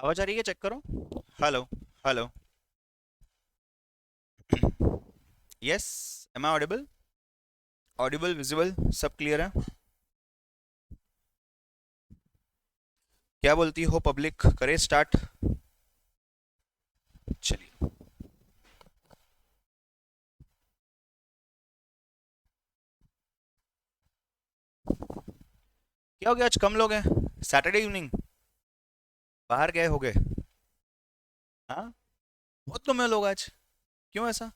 आवाज आ रही है? चेक करो। Hello. Hello. Yes. Am I audible? Audible, visible, सब क्लियर है? क्या बोलती हो पब्लिक, करे स्टार्ट? चलिए। क्या हो गया, आज कम लोग हैं? सैटरडे इवनिंग, बाहर गए हो गए? हाँ। बहुत कम है लोग आज। क्यों ऐसा?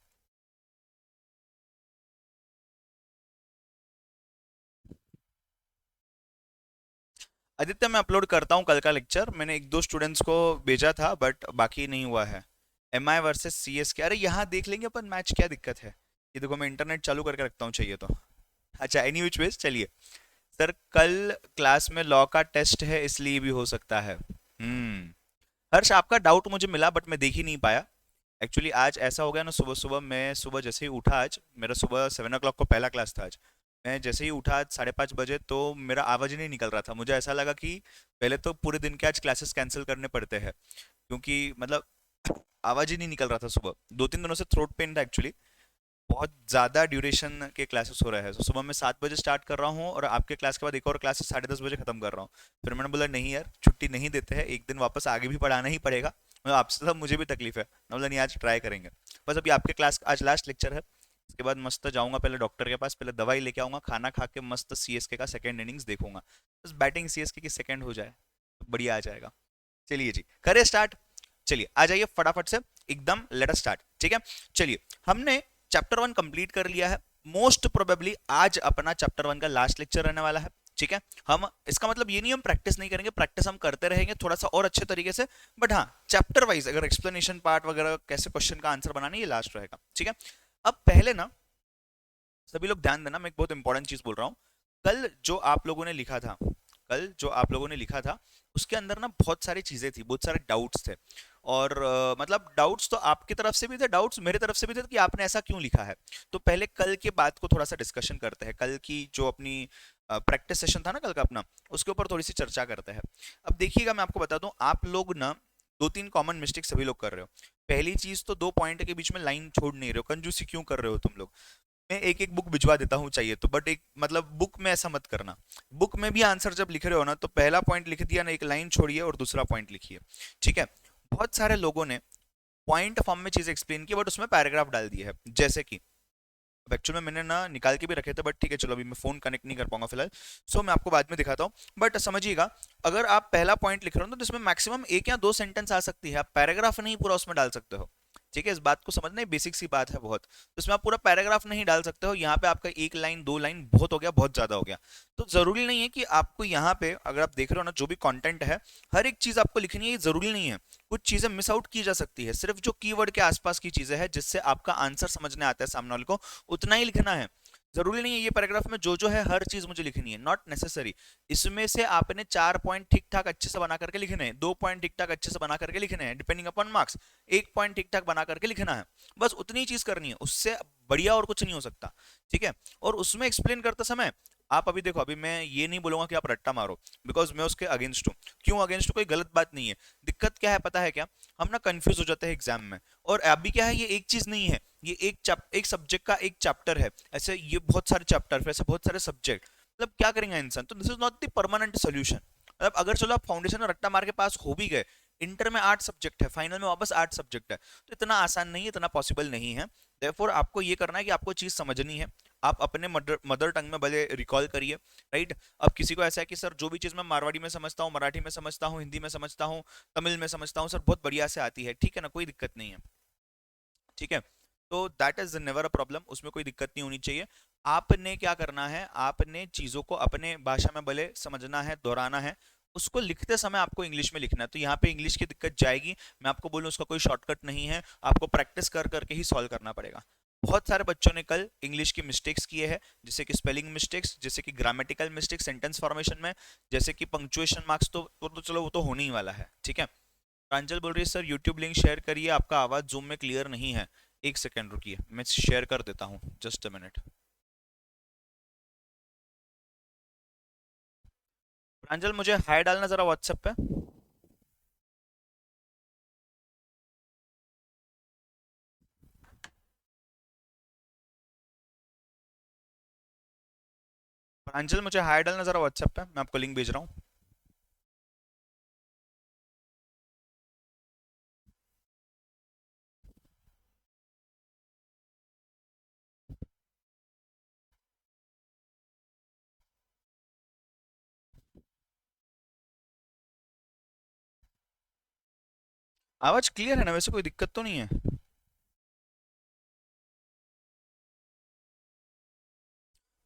आदित्य, मैं अपलोड करता हूँ कल का लेक्चर। मैंने एक दो स्टूडेंट्स को भेजा था बट बाकी नहीं हुआ है। M I versus C S K, अरे यहाँ देख लेंगे अपन मैच, क्या दिक्कत है? ये देखो, मैं इंटरनेट चालू करके रखता हूँ, चाहिए तो। अच्छा, एनी विच वेज, चलिए। सर, कल क्लास में लॉ का टेस्ट है, इसलिए भी हो सकता है। हर्ष, आपका डाउट मुझे मिला बट मैं देख ही नहीं पाया। एक्चुअली आज ऐसा हो गया ना, सुबह सुबह मैं सुबह जैसे ही उठा, आज मेरा सुबह 7 o'clock को पहला क्लास था आज। मैं जैसे ही उठा आज 5:30 बजे, तो मेरा आवाज ही नहीं निकल रहा था। मुझे ऐसा लगा कि पहले तो पूरे दिन के आज क्लासेस कैंसिल करने पड़ते हैं, क्योंकि मतलब आवाज ही नहीं निकल रहा था। सुबह 2-3 दिनों से थ्रोट पेन था एक्चुअली। बहुत ज़्यादा ड्यूरेशन के क्लासेस हो रहे हैं, तो सुबह मैं 7 बजे स्टार्ट कर रहा हूँ और आपके क्लास के बाद एक और क्लासेस 10:30 बजे खत्म कर रहा हूँ। फिर मैंने बोला नहीं यार, छुट्टी नहीं देते हैं, एक दिन वापस आगे भी पढ़ाना ही पड़ेगा। मतलब आपसे सब मुझे भी तकलीफ है, मैं बोला नहीं, आज ट्राई करेंगे। बस अभी आपके क्लास आज लास्ट लेक्चर है। इसके बाद मस्त जाऊंगा पहले डॉक्टर के पास, पहले दवाई लेके आऊंगा, खाना खा के मस्त सीएसके का सेकंड इनिंग्स देखूंगा। बस बैटिंग सीएसके की सेकंड हो जाए तो बढ़िया आ जाएगा। चलिए जी, करें स्टार्ट। चलिए आ जाइए फटाफट से, एकदम लेट अस स्टार्ट, ठीक है। चलिए, हमने चैप्टर 1 कंप्लीट कर लिया है। मोस्ट प्रोबेबली आज अपना चैप्टर 1 का लास्ट लेक्चर रहने वाला है, ठीक है। हम इसका मतलब ये नहीं हम प्रैक्टिस नहीं करेंगे, प्रैक्टिस हम करते रहेंगे थोड़ा सा और अच्छे तरीके से। बट हाँ, चैप्टर वाइज अगर एक्सप्लेनेशन पार्ट वगैरह कैसे क्वेश्चन का आंसर बनाना, ये लास्ट रहेगा, ठीक है। अब पहले ना, सभी लोग ध्यान देना, मैं एक बहुत इंपॉर्टेंट चीज बोल रहा हूँ। कल जो आप लोगों ने लिखा था, कल जो आप लोगों ने लिखा था, उसके अंदर ना बहुत सारी चीजें थी, बहुत सारे डाउट्स थे। और मतलब डाउट्स तो आपकी तरफ से भी थे, डाउट्स मेरी तरफ से भी थे कि आपने ऐसा क्यों लिखा है। तो पहले कल के बात को थोड़ा सा डिस्कशन करते हैं, कल की जो अपनी प्रैक्टिस सेशन था ना कल का अपना, उसके ऊपर थोड़ी सी चर्चा करते हैं। अब देखिएगा, मैं आपको बता दूं, आप लोग ना दो तीन कॉमन मिस्टेक सभी लोग कर रहे हो। पहली चीज तो, दो पॉइंट के बीच में लाइन छोड़ नहीं रहे हो, कंजूसी क्यों कर रहे हो तुम लोग? मैं एक एक बुक भिजवा देता हूँ चाहिए तो, बट एक मतलब बुक में ऐसा मत करना। बुक में भी आंसर जब लिख रहे हो ना, तो पहला पॉइंट लिख दिया ना, एक लाइन छोड़िए और दूसरा पॉइंट लिखिए, ठीक है। बहुत सारे लोगों ने पॉइंट फॉर्म में चीजें एक्सप्लेन की बट उसमें पैराग्राफ डाल दिए है, जैसे कि अब एक्चुअल में मैंने ना निकाल के भी रखे थे, बट ठीक है चलो, अभी मैं फोन कनेक्ट नहीं कर पाऊंगा फिलहाल। सो मैं आपको बाद में दिखाता हूँ। बट समझिएगा, अगर आप पहला पॉइंट लिख रहे हो तो इसमें मैक्सिमम एक या दो सेंटेंस आ सकती है, आप पैराग्राफ नहीं पूरा उसमें डाल सकते हो। ठीक है, इस बात को समझना, बेसिक सी बात है बहुत, तो इसमें आप पूरा पैराग्राफ नहीं डाल सकते हो। यहाँ पे आपका एक लाइन दो लाइन बहुत हो गया, बहुत ज्यादा हो गया। तो जरूरी नहीं है कि आपको यहाँ पे, अगर आप देख रहे हो ना जो भी कंटेंट है, हर एक चीज आपको लिखनी है, ये जरूरी नहीं है। कुछ चीजें मिस आउट की जा सकती है, सिर्फ जो कीवर्ड के आसपास की चीजें हैं जिससे आपका आंसर समझने आता है सामने वाले को, उतना ही लिखना है। जरूरी नहीं है ये पैराग्राफ में जो जो है हर चीज मुझे लिखनी है, नॉट नेसेसरी। इसमें से आपने 4 पॉइंट ठीक ठाक अच्छे से बना करके लिखने हैं, 2 पॉइंट ठीक ठाक अच्छे से बना करके लिखने हैं डिपेंडिंग अपॉन मार्क्स, 1 पॉइंट ठीक ठाक बना करके लिखना है। बस उतनी चीज करनी है, उससे बढ़िया और कुछ नहीं हो सकता, ठीक है। और उसमें एक्सप्लेन करते समय आप अभी देखो, अभी मैं ये नहीं बोलूंगा कि आप रट्टा मारो, बिकॉज मैं उसके अगेंस्ट हूँ। क्यों अगेंस्ट? कोई गलत बात नहीं है। दिक्कत क्या है पता है क्या? हम ना कंफ्यूज हो जाते हैं एग्जाम में। और अभी क्या है, ये एक चीज नहीं है, ये एक सब्जेक्ट का एक चैप्टर है। ऐसे ये बहुत सारे चैप्टर, फिर ऐसे बहुत सारे सब्जेक्ट, मतलब क्या करेंगे इंसान? तो this is not the permanent solution. मतलब अगर चलो आप फाउंडेशन में रट्टा मार के पास हो भी गए, इंटर में 8 सब्जेक्ट है, फाइनल में वापस 8 सब्जेक्ट है, तो इतना आसान नहीं है, इतना पॉसिबल नहीं है। देयरफॉर आपको ये करना है कि आपको चीज समझनी है। आप अपने मदर मदर टंग में भले रिकॉल करिए, राइट। अब किसी को ऐसा है कि सर जो भी चीज मैं मारवाड़ी में समझता हूँ, मराठी में समझता हूँ, हिंदी में समझता हूँ, तमिल में समझता हूँ सर, बहुत बढ़िया से आती है, ठीक है ना, कोई दिक्कत नहीं है, ठीक है। तो that is never a problem, उसमें कोई दिक्कत नहीं होनी चाहिए। आपने क्या करना है, आपने चीजों को अपने भाषा में भले समझना है, दोहराना है। उसको लिखते समय आपको इंग्लिश में लिखना है, तो यहाँ पे इंग्लिश की दिक्कत जाएगी। मैं आपको बोलूँ, उसका कोई शॉर्टकट नहीं है, आपको प्रैक्टिस कर करके ही सॉल्व करना पड़ेगा। बहुत सारे बच्चों ने कल इंग्लिश की मिस्टेक्स किए हैं, जैसे कि स्पेलिंग मिस्टेक्स, जैसे कि ग्रामेटिकल मिस्टेक्स सेंटेंस फॉर्मेशन में, जैसे कि पंक्चुएशन मार्क्स, तो चलो वो तो होने ही वाला है, ठीक है। प्रांजल बोल रही है सर यूट्यूब लिंक शेयर करिए, आपका आवाज जूम में क्लियर नहीं है। एक सेकंड रुकिए, मैं शेयर कर देता हूँ, जस्ट अ मिनट। प्रांजल, मुझे हाय डालना जरा व्हाट्सएप पे। अंजल मुझे हाय डालना जरा व्हाट्सएप पे, मैं आपको लिंक भेज रहा हूँ। आवाज क्लियर है ना वैसे, कोई दिक्कत तो नहीं है?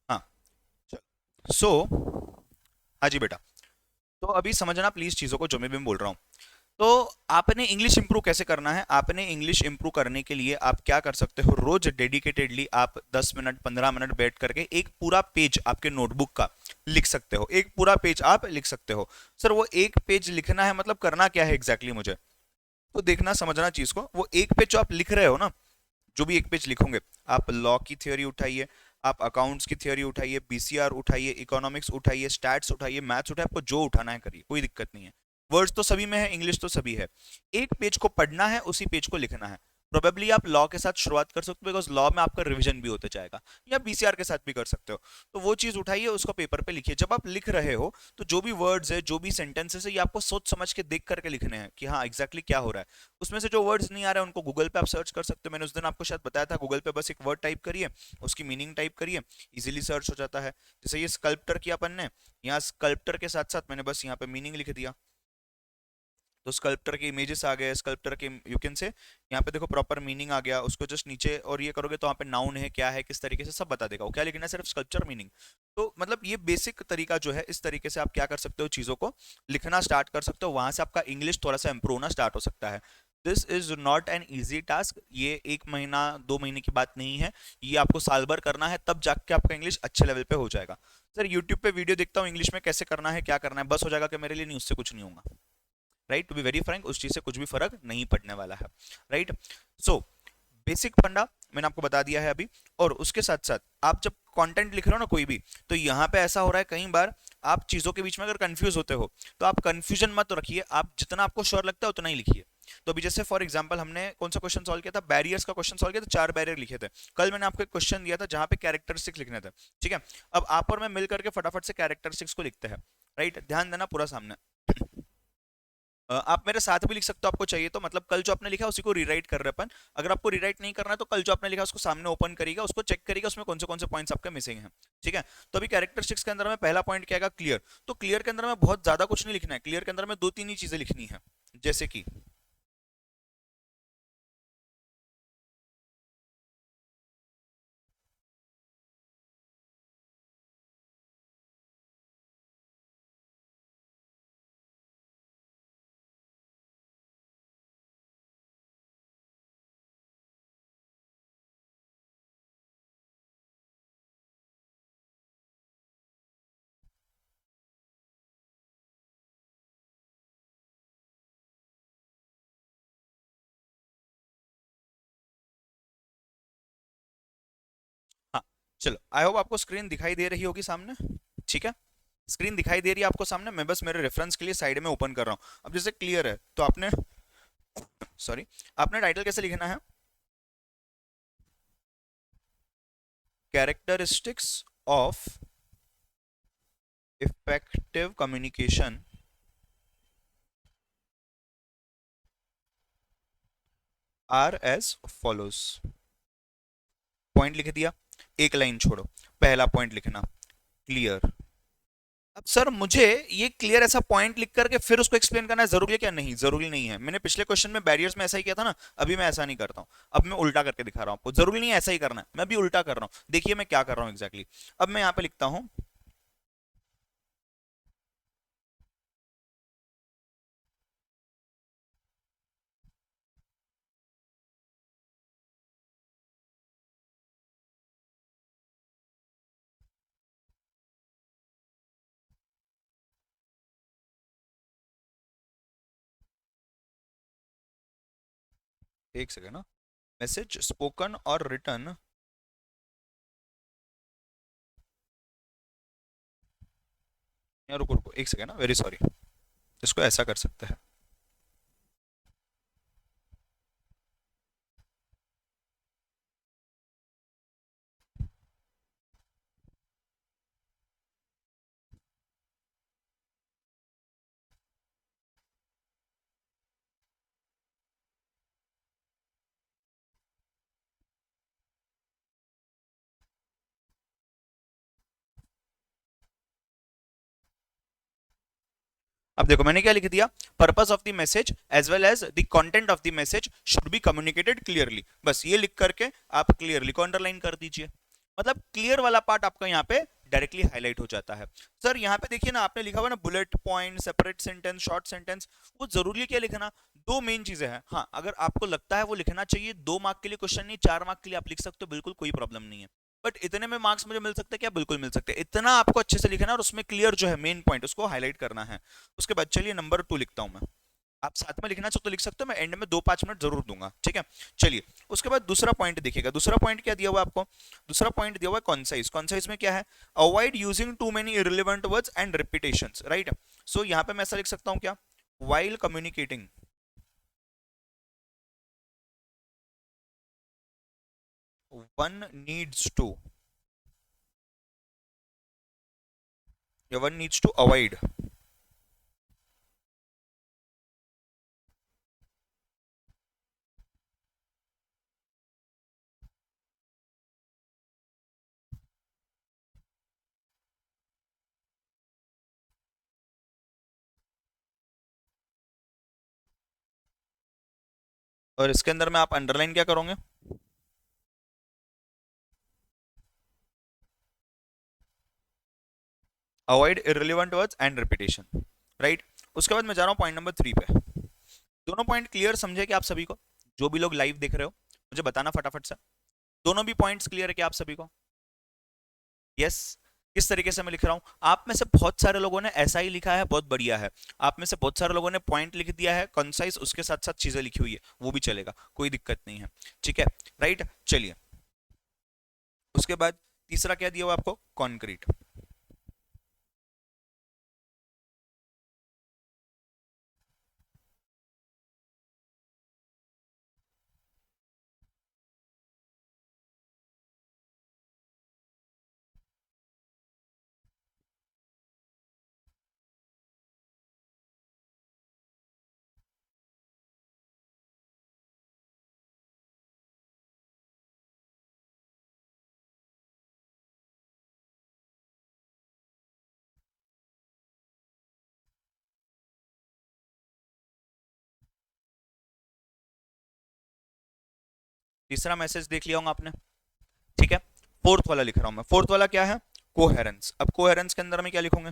हाँ। सो हाँ जी बेटा। तो अभी समझना प्लीज चीजों को, जो मैं भी बोल रहा हूँ। तो आपने इंग्लिश इंप्रूव कैसे करना है? आपने इंग्लिश इंप्रूव करने के लिए आप क्या कर सकते हो, रोज डेडिकेटेडली आप 10 मिनट 15 मिनट बैठ करके एक पूरा पेज आपके नोटबुक का लिख सकते हो। एक पूरा पेज आप लिख सकते हो। सर वो एक पेज लिखना है मतलब करना क्या है एग्जैक्टली मुझे तो देखना समझना चीज को। वो एक पेज जो आप लिख रहे हो ना, जो भी एक पेज लिखोगे, आप लॉ की थ्योरी उठाइए, आप अकाउंट्स की थ्योरी उठाइए, बीसीआर उठाइए, इकोनॉमिक्स उठाइए, स्टैट्स उठाइए, मैथ्स उठाइए, आपको जो उठाना है करिए, कोई दिक्कत नहीं है। वर्ड्स तो सभी में है, इंग्लिश तो सभी है। एक पेज को पढ़ना है, उसी पेज को लिखना है। प्रोबेबली आप लॉ के साथ शुरुआत कर सकते हो, बिकॉज लॉ में आपका रिवीजन भी होते जाएगा, या बीसीआर के साथ भी कर सकते हो। तो वो चीज उठाइए, उसको पेपर पे लिखिए। जब आप लिख रहे हो तो जो भी वर्ड्स है, जो भी सेंटेंसेस है, ये आपको सोच समझ के देख करके लिखने हैं कि हाँ एग्जैक्टली क्या हो रहा है। उसमें से जो वर्ड्स नहीं आ रहे हैं उनको गूगल पे आप सर्च कर सकते हो। मैंने उस दिन आपको शायद बताया था, गूगल पे बस एक वर्ड टाइप करिए, उसकी मीनिंग टाइप करिए, इजीली सर्च हो जाता है। जैसे ये स्कल्प्टर किया अपन ने, यहाँ स्कल्प्टर के साथ साथ मैंने बस यहाँ पे मीनिंग लिख दिया, तो स्कल्प्टर के इमेजेस आ गए, स्कल्प्टर के यू कैन से यहाँ पे देखो प्रॉपर मीनिंग आ गया। उसको जस्ट नीचे और ये करोगे तो वहाँ पे नाउन है क्या है किस तरीके से सब बता देगा। वो क्या लिखना है, सिर्फ स्कल्प्चर मीनिंग। तो मतलब ये बेसिक तरीका जो है, इस तरीके से आप क्या कर सकते हो, चीजों को लिखना स्टार्ट कर सकते हो। वहां से आपका इंग्लिश थोड़ा सा इंप्रूव होना स्टार्ट हो सकता है। This is not an easy task. ये 1 महीना 2 महीने की बात नहीं है, ये आपको साल भर करना है, तब जाके आपका इंग्लिश अच्छे लेवल पे हो जाएगा। सर यूट्यूब पे वीडियो देखता हूँ इंग्लिश में, कैसे करना है क्या करना है, बस हो जाएगा कि मेरे लिए? नहीं, उससे कुछ नहीं होगा। Right, to be very frank, उस चीज से कुछ भी फर्क नहीं पड़ने वाला है। राइट। सो बेसिक फंडा मैंने आपको बता दिया है अभी। और उसके साथ साथ आप जब कंटेंट लिख रहे हो ना कोई भी, तो यहाँ पे ऐसा हो रहा है कई बार आप चीजों के बीच में अगर कंफ्यूज होते हो, तो आप कंफ्यूजन मत रखिए, आप जितना आपको श्योर लगता है उतना ही लिखिए। तो अभी जैसे फॉर एग्जांपल हमने कौन सा क्वेश्चन सॉल्व किया था, बैरियर्स का क्वेश्चन सॉल्व किया था, 4 बैरियर लिखे थे। कल मैंने आपको एक क्वेश्चन दिया था जहां पे कैरेक्टरिस्टिक्स लिखने थे। ठीक है, अब आप और मैं मिल करके फटाफट से कैरेक्टरिस्टिक्स को लिखते हैं। राइट, ध्यान देना पूरा सामने। आप मेरे साथ भी लिख सकते हो आपको चाहिए तो, मतलब कल जो आपने लिखा है उसी को रीराइट कर रहे हैं अपन। अगर आपको रीराइट नहीं करना है तो कल जो आपने लिखा है उसको सामने ओपन करिएगा, उसको चेक करिएगा उसमें कौन से पॉइंट्स आपके मिसिंग हैं। ठीक है। तो अभी कैरेक्टरिस्टिक्स के अंदर में पहला पॉइंट क्या है, क्लियर। तो क्लियर के अंदर में बहुत ज्यादा कुछ नहीं लिखना है, क्लियर के अंदर में दो तीन ही चीजें लिखनी है। जैसे कि हाँ, चलो आई होप आपको स्क्रीन दिखाई दे रही होगी सामने। ठीक है, स्क्रीन दिखाई दे रही है आपको सामने, मैं बस मेरे रेफरेंस के लिए साइड में ओपन कर रहा हूँ। अब जैसे क्लियर है तो आपने सॉरी, आपने टाइटल कैसे लिखना है, characteristics of effective communication are as follows. Point लिख दिया, एक लाइन छोड़ो, पहला पॉइंट लिखना क्लियर। अब सर मुझे ये क्लियर ऐसा पॉइंट लिख करके फिर उसको एक्सप्लेन करना जरूरी है क्या? नहीं जरूरी नहीं है। मैंने पिछले क्वेश्चन में बैरियर्स में ऐसा ही किया था ना, अभी मैं ऐसा नहीं करता हूँ। अब मैं उल्टा करके दिखा रहा हूँ आपको, जरूरी नहीं है ऐसा ही करना है, मैं भी उल्टा कर रहा हूँ। देखिए मैं क्या कर रहा हूँ एग्जैक्टली exactly। अब मैं यहाँ पे लिखता हूँ, एक सेकेंड ना, मैसेज स्पोकन और रिटर्न, या रुको रुको एक सेकेंड ना, वेरी सॉरी, इसको ऐसा कर सकते हैं। अब देखो मैंने क्या लिख दिया, purpose of the message as well as the content of the message should be communicated clearly, बस ये लिख करके आप क्लियरली को अंडरलाइन कर दीजिए। मतलब क्लियर वाला पार्ट आपका यहाँ पे डायरेक्टली हाईलाइट हो जाता है। सर यहाँ पे देखिए ना, आपने लिखा हुआ ना bullet point, separate sentence, short sentence, वो जरूरी है क्या लिखना? दो मेन चीजें हैं। हाँ, अगर आपको लगता है वो लिखना चाहिए, 2 मार्क के लिए क्वेश्चन नहीं, 4 मार्क के लिए आप लिख सकते हो, बिल्कुल कोई प्रॉब्लम नहीं है। बट इतने में मार्क्स मुझे मिल सकते हैं क्या? बिल्कुल मिल सकते हैं। इतना आपको अच्छे से लिखना है और उसमें क्लियर जो है मेन पॉइंट उसको हाईलाइट करना है। उसके बाद चलिए नंबर 2 लिखता हूं मैं। आप साथ में लिखना चाहो तो लिख सकते हो, मैं एंड में 2-5 मिनट जरूर दूंगा, ठीक है। चलिए, उसके बाद दूसरा पॉइंट देखिएगा। दूसरा पॉइंट क्या दिया हुआ है आपको? दूसरा पॉइंट दिया हुआ है कॉन्साइज। कॉन्साइज में क्या है? Avoid using too many irrelevant words and repetitions, right. So यहाँ पे मैं ऐसा लिख सकता हूँ क्या? While communicating, one needs to, या वन नीड्स टू अवॉइड, और इसके अंदर में आप अंडरलाइन क्या करोगे? Avoid irrelevant words and repetition, right. उसके बाद मैं जा रहा हूँ पॉइंट नंबर 3 पे। दोनों पॉइंट क्लियर समझे क्या आप सभी को? जो भी लोग लाइव देख रहे हो मुझे बताना फटाफट से। दोनों भी पॉइंट्स क्लियर है क्या आप सभी को? यस। किस तरीके से मैं लिख रहा हूं? आप में से बहुत सारे लोगों ने ऐसा ही लिखा है, बहुत बढ़िया है। आप में से बहुत सारे लोगों ने पॉइंट लिख दिया है कंसाइज, उसके साथ साथ चीजें लिखी हुई है, वो भी चलेगा, कोई दिक्कत नहीं है, ठीक है, राइट। चलिए, उसके बाद तीसरा क्या दिया हुआ आपको? कॉन्क्रीट। तीसरा मैसेज देख लिया होगा आपने, ठीक है। फोर्थ वाला लिख रहा हूं मैं। फोर्थ वाला क्या है? कोहेरेंस। अब कोहेरेंस के अंदर में क्या लिखूंगे?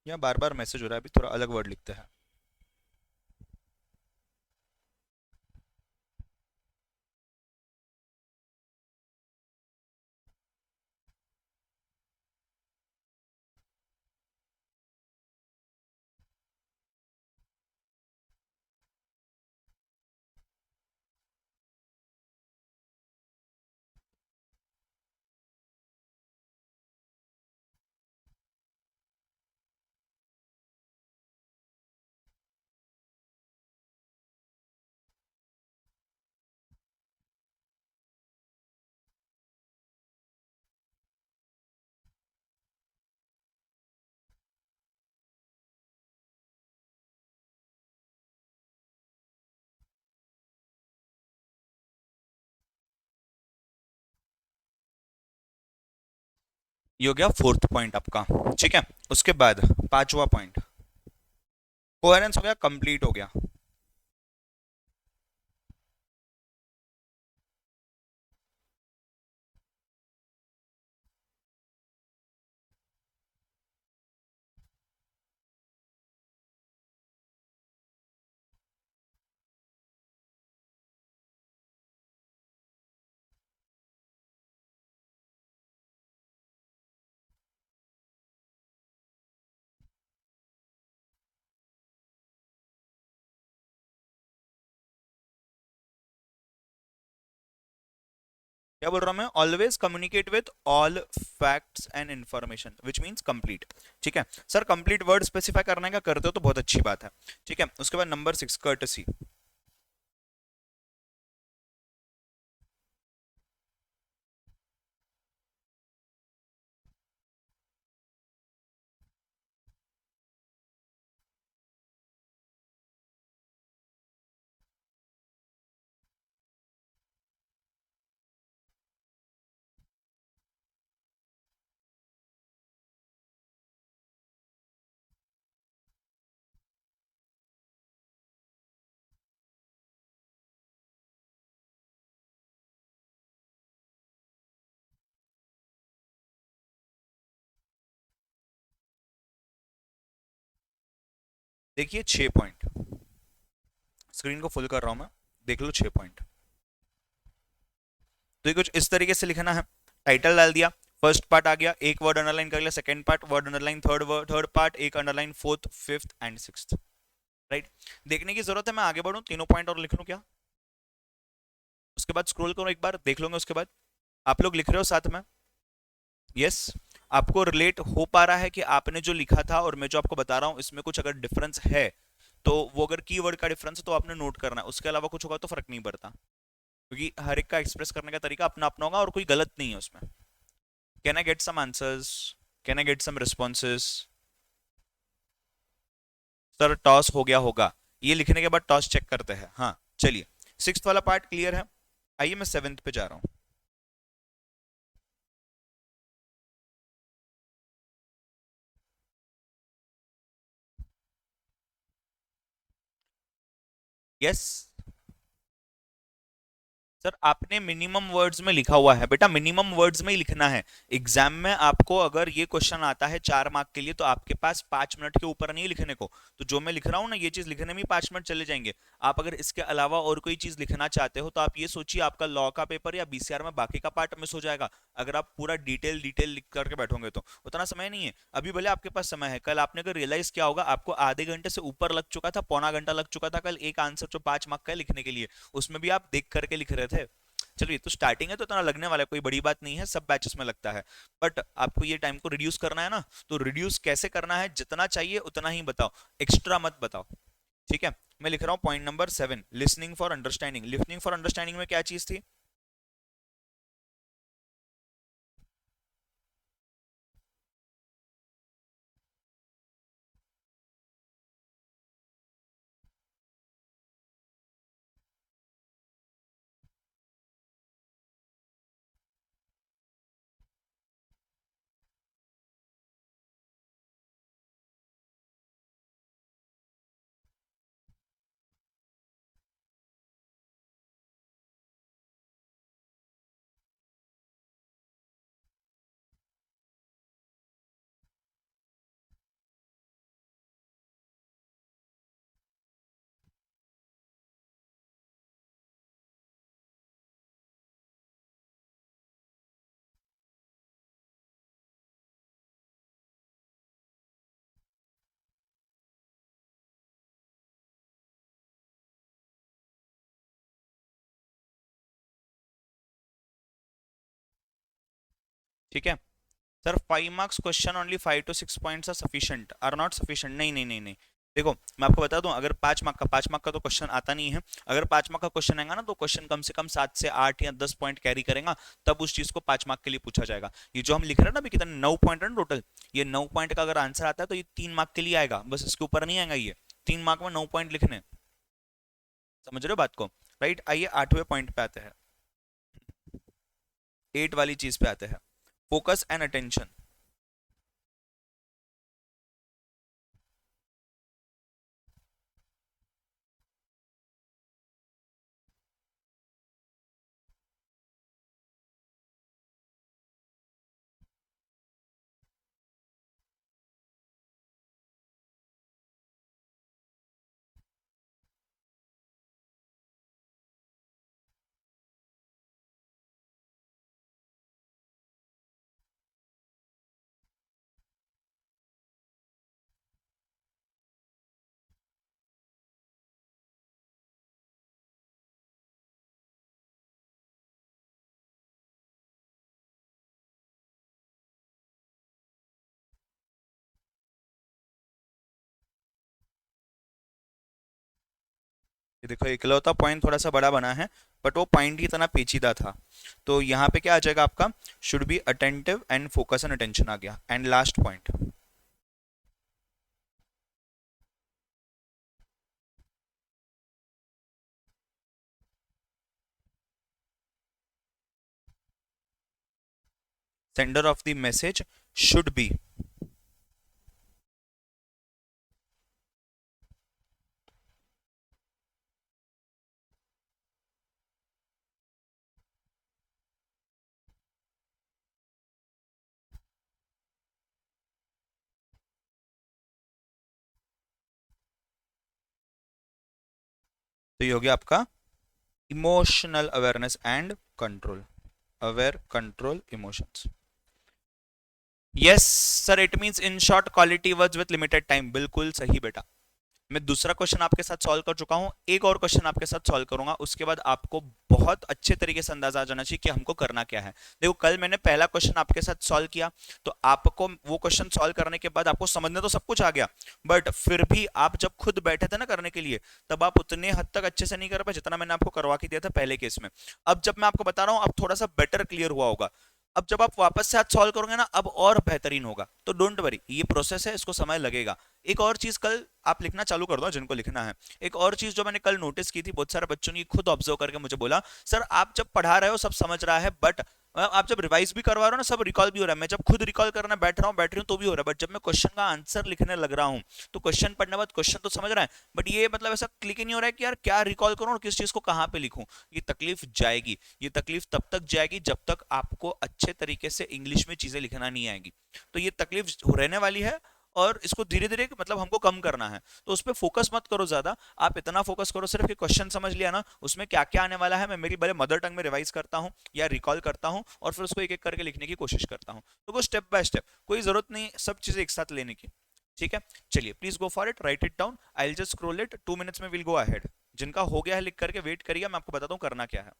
यहाँ बार बार मैसेज हो रहा है, अभी थोड़ा अलग वर्ड लिखते हैं। ये हो गया फोर्थ पॉइंट आपका, ठीक है। उसके बाद पांचवा पॉइंट, कोहेरेंस हो गया, कंप्लीट हो गया। क्या बोल रहा हूं मैं? Always communicate with all facts and information which means complete, ठीक है। सर कंप्लीट वर्ड स्पेसिफाई करने का करते हो तो बहुत अच्छी बात है, ठीक है। उसके बाद नंबर 6, कर्टसी। देखिए 6 पॉइंट, स्क्रीन को फुल कर रहा हूं मैं, देख लो 6 पॉइंट। तो ये कुछ इस तरीके से लिखना है, टाइटल डाल दिया, फर्स्ट पार्ट आ गया, एक वर्ड अंडरलाइन कर लिया, second part word underline, third part एक underline, fourth fifth and sixth. Right, देखने की जरूरत है, मैं आगे बढ़ूं, तीनों पॉइंट और लिख लूं क्या? उसके बाद स्क्रॉल करो एक बार, देख लोगे उसके बाद। आप लोग लिख रहे हो साथ में? यस? आपको रिलेट हो पा रहा है कि आपने जो लिखा था और मैं जो आपको बता रहा हूं इसमें कुछ अगर डिफरेंस है तो वो, अगर कीवर्ड का डिफरेंस है तो आपने नोट करना है, उसके अलावा कुछ होगा तो फर्क नहीं पड़ता, क्योंकि हर एक का एक्सप्रेस करने का तरीका अपना अपना होगा और कोई गलत नहीं है उसमें। Can I get some answers? Can I get some responses? Sir toss हो गया होगा, ये लिखने के बाद टॉस चेक करते हैं। हाँ चलिए, सिक्स्थ वाला पार्ट क्लियर है, आइए मैं सेवेंथ पे जा रहा हूँ। यस सर, आपने मिनिमम वर्ड्स में लिखा हुआ है बेटा, मिनिमम वर्ड्स में ही लिखना है। एग्जाम में आपको अगर ये क्वेश्चन आता है 4 मार्क के लिए तो आपके पास 5 मिनट के ऊपर नहीं लिखने को, तो जो मैं लिख रहा हूँ ना ये चीज लिखने में ही 5 मिनट चले जाएंगे। आप अगर इसके अलावा और कोई चीज लिखना चाहते हो तो आप ये सोचिए आपका लॉ का पेपर या बीसीआर में बाकी का पार्ट मिस हो जाएगा, अगर आप पूरा डिटेल डिटेल लिख करके बैठोगे तो उतना समय नहीं है। अभी भले आपके पास समय है, कल आपने अगर रियलाइज किया होगा आपको आधे घंटे से ऊपर लग चुका था, पौना घंटा लग चुका था कल एक आंसर जो 5 मार्क का है लिखने के लिए, उसमें भी आप देख करके लिख रहे थे। चलो ये तो स्टार्टिंग है तो इतना लगने वाला है, कोई बड़ी बात नहीं है, सब बैचेस में लगता है। बट आपको ये टाइम को रिड्यूस करना है ना, तो रिड्यूस कैसे करना है, जितना चाहिए उतना ही बताओ, एक्स्ट्रा मत बताओ। ठीक है, मैं लिख रहा हूँ point number 7, listening for understanding. Listening for understanding में क्या चीज थी? ठीक है sir, 5 marks question only 5 to 6 points are sufficient, are not sufficient, नहीं नहीं नहीं नहीं। देखो मैं आपको बता दूं, अगर 5 मार्क का तो क्वेश्चन आता नहीं है, अगर 5 मार्क का क्वेश्चन आएगा ना तो क्वेश्चन कम से कम 7 से 8 या 10 पॉइंट कैरी करेगा, तब उस चीज को 5 मार्क के लिए पूछा जाएगा। ये जो हम लिख रहे हैं ना अभी, कितने 9 पॉइंट है ना टोटल, ये 9 पॉइंट का अगर आंसर आता है तो ये 3 मार्क के लिए आएगा, बस इसके ऊपर नहीं आएगा। ये 3 मार्क में 9 पॉइंट लिखने, समझ रहे हो बात को? राइट, आइए 8वें पॉइंट पे आते हैं, 8 वाली चीज पे आते हैं, फोकस एंड अटेंशन। ये देखो इकलौता पॉइंट थोड़ा सा बड़ा बना है, बट वो पॉइंट ही इतना पेचीदा था। तो यहाँ पे क्या आ जाएगा आपका, should be attentive and focus and attention आ गया। And last point, sender of the message should be. तो ये हो गया आपका emotional awareness and control, aware control emotions. Yes sir, it means in short quality words with limited time, बिल्कुल सही बेटा। मैं दूसरा क्वेश्चन आपके साथ सॉल्व कर चुका हूं, एक और क्वेश्चन आपके साथ सॉल्व करूंगा, उसके बाद आपको बहुत अच्छे तरीके से अंदाजा आ जाना चाहिए कि हमको करना क्या है। देखो कल मैंने पहला क्वेश्चन आपके साथ सॉल्व किया, तो आपको वो क्वेश्चन सॉल्व करने के बाद आपको समझने तो सब कुछ आ गया, बट फिर भी आप जब खुद बैठे थे ना करने के लिए, तब आप उतने हद तक अच्छे से नहीं कर पाए जितना मैंने आपको करवा के दिया था पहले केस में। अब जब मैं आपको बता रहा हूं, अब थोड़ा सा बेटर क्लियर हुआ होगा। अब जब आप वापस से आज सॉल्व करोगे ना, अब और बेहतरीन होगा। तो डोंट वरी, ये प्रोसेस है, इसको समय लगेगा। एक और चीज कल आप लिखना चालू कर दो जिनको लिखना है। एक और चीज जो मैंने कल नोटिस की थी, बहुत सारे बच्चों ने खुद ऑब्जर्व करके मुझे बोला, सर आप जब पढ़ा रहे हो सब समझ रहा है, बट आप जब रिवाइज भी करवा रहे हो ना सब रिकॉल भी हो रहा है, मैं जब खुद रिकॉल करना बैठ रही हूँ तो भी हो रहा है, बट जब मैं क्वेश्चन का आंसर लिखने लग रहा हूँ तो क्वेश्चन पढ़ने बाद क्वेश्चन तो समझ रहा है, बट ये मतलब ऐसा क्लिक ही नहीं हो रहा है कि यार क्या रिकॉल करूँ और किस चीज को कहाँ पे लिखूं। ये तकलीफ जाएगी, ये तकलीफ तब तक जाएगी जब तक आपको अच्छे तरीके से इंग्लिश में चीजें लिखना नहीं आएगी। तो ये तकलीफ रहने वाली है, और इसको धीरे धीरे मतलब हमको कम करना है। तो उस पर फोकस मत करो ज्यादा, आप इतना फोकस करो सिर्फ कि क्वेश्चन समझ लिया ना, उसमें क्या क्या आने वाला है मैं मेरी बड़े मदर टंग में रिवाइज करता हूँ या रिकॉल करता हूँ, और फिर उसको एक एक करके लिखने की कोशिश करता हूँ। तो वो स्टेप बाय स्टेप, कोई जरूरत नहीं सब चीजें एक साथ लेने की। ठीक है, चलिए please go for it, right it down, I will just scroll it, 2 minutes में विल गो अहेड। जिनका हो गया है लिख करके वेट करिए, मैं आपको बताता हूँ करना क्या है।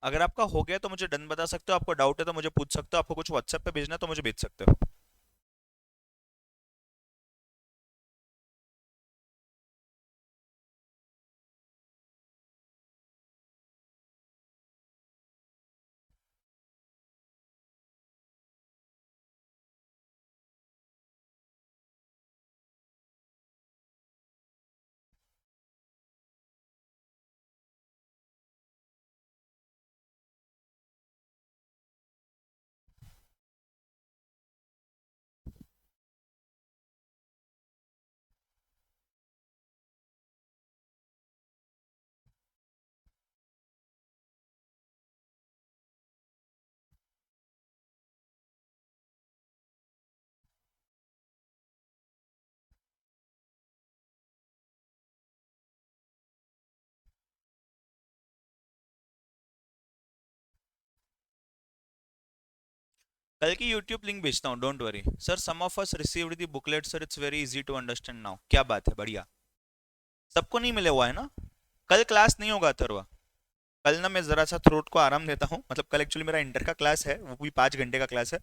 अगर आपका हो गया तो मुझे डन बता सकते हो, आपको डाउट है तो मुझे पूछ सकते हो, आपको कुछ व्हाट्सएप पे भेजना है तो मुझे भेज सकते हो। कल की यूट्यूब लिंक भेजता हूँ, don't worry sir. Some of us received the booklet sir, it's very easy to understand now. क्या बात है, बढ़िया। सबको नहीं मिले हुआ है ना। कल क्लास नहीं होगा अथर्वा। कल ना मैं जरा सा थ्रोट को आराम देता हूँ, मतलब कल एक्चुअली मेरा इंटर का क्लास है, वो भी 5 घंटे का क्लास है,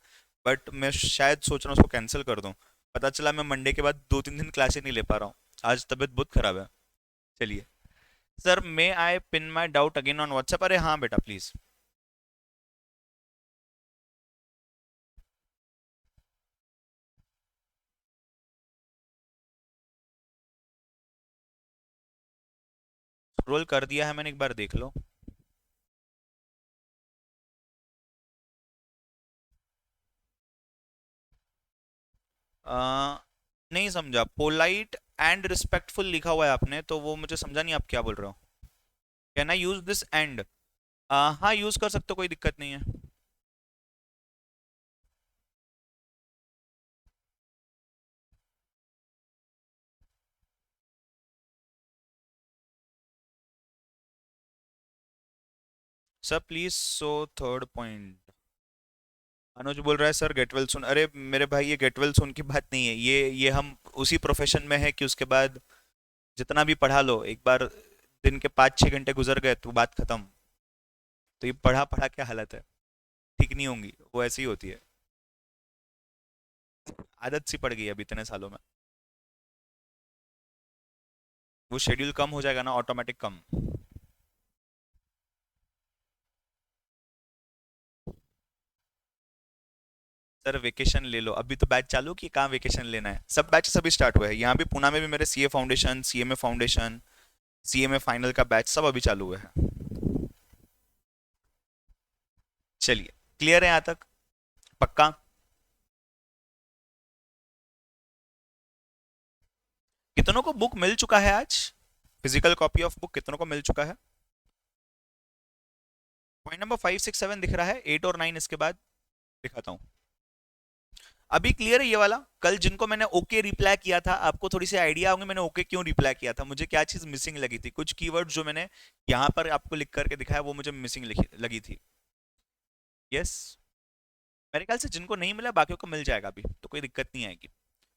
बट मैं शायद सोच रहा हूँ उसको कैंसिल कर दूँ। पता चला मैं मंडे के बाद 2-3 दिन क्लास ही नहीं ले पा रहा हूँ, आज तबीयत बहुत खराब है। चलिए sir, may I pin my doubt again on WhatsApp? अरे हाँ बेटा प्लीज। रोल कर दिया है मैंने, एक बार देख लो। आ, नहीं समझा, पोलाइट एंड रिस्पेक्टफुल लिखा हुआ है आपने, तो वो मुझे समझा नहीं आप क्या बोल रहे हो। Can I use this and? हाँ यूज कर सकते हो, कोई दिक्कत नहीं है। Sir please so third point. Anuj बोल रहा है सर गेट वेल सुन, अरे मेरे भाई ये गेट वेल सुन की बात नहीं है, ये हम उसी प्रोफेशन में है कि उसके बाद जितना भी पढ़ा लो, एक बार दिन के 5-6 घंटे गुजर गए तो बात खत्म। तो ये पढ़ा पढ़ा क्या हालत है, ठीक नहीं होंगी, वो ऐसी ही होती है। आदत सी पड़ गई है अभी इतने सालों में। वो शेड्यूल कम हो जाएगा ना, ऑटोमेटिक कम। सर वेकेशन ले लो, अभी तो बैच चालू की, कहाँ वेकेशन लेना है, सब बैच सभी स्टार्ट हुए हैं यहाँ भी पुणे में भी, मेरे CA foundation, CMA foundation, CMA final का बैच सब अभी चालू हुए हैं। चलिए, क्लियर है यहाँ तक? पक्का? कितनों को बुक मिल चुका है आज? फिजिकल कॉपी ऑफ बुक कितनों को मिल चुका है? पॉइंट नंबर 5 6 7 दिख रहा है, 8 और 9 इसके बाद दिखाता हूँ। अभी क्लियर है ये वाला? कल जिनको मैंने ओके रिप्लाई किया था, आपको थोड़ी सी आइडिया होंगे मैंने ओके क्यों रिप्लाई किया था, मुझे क्या चीज मिसिंग लगी थी, कुछ कीवर्ड जो मैंने यहाँ पर आपको लिख करके दिखाया वो मुझे मिसिंग लगी थी। यस, मेरे ख्याल से जिनको नहीं मिला बाकियों को मिल जाएगा अभी, तो कोई दिक्कत नहीं आएगी।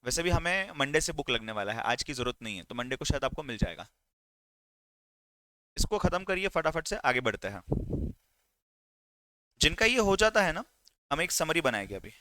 वैसे भी हमें मंडे से बुक लगने वाला है, आज की जरूरत नहीं है, तो मंडे को शायद आपको मिल जाएगा। इसको खत्म करिए फटाफट से, आगे बढ़ते हैं। जिनका ये हो जाता है ना, हम एक समरी बनाएंगे अभी।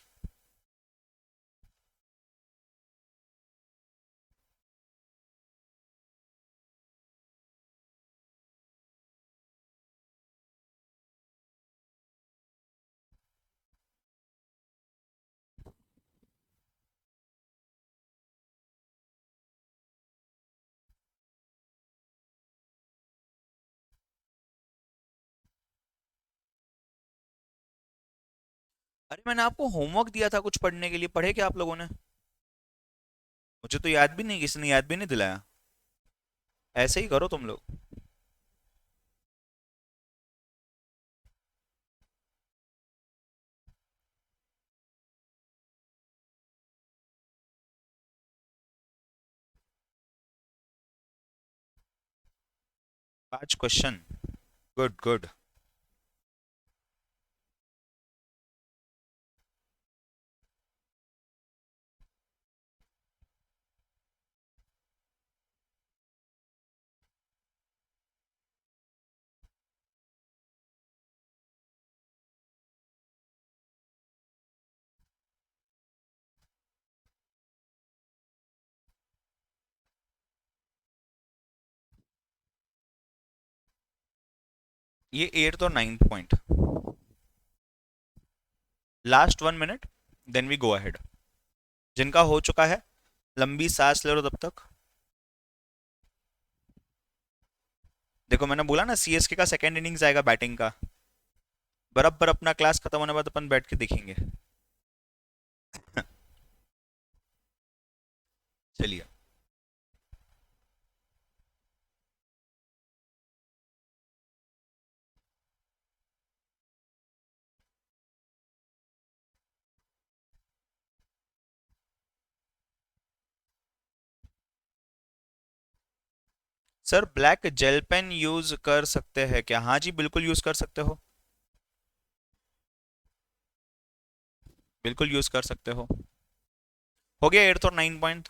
अरे मैंने आपको होमवर्क दिया था कुछ पढ़ने के लिए, पढ़े क्या आप लोगों ने? मुझे तो याद भी नहीं, किसी ने याद भी नहीं दिलाया। ऐसे ही करो तुम लोग। पांच क्वेश्चन, गुड गुड। ये 8th और 9th point, last 1 minute, then we go ahead. जिनका हो चुका है लंबी सांस ले लो तब तक। देखो मैंने बोला ना सीएसके का सेकंड इनिंग्स आएगा बैटिंग का, बराबर अपना क्लास खत्म होने के बाद अपन बैठ के देखेंगे। चलिए। Sir black gel pen use कर सकते हैं क्या? हाँ जी बिल्कुल यूज कर सकते हो, बिल्कुल यूज कर सकते हो। हो गया 8th और 9 पॉइंट।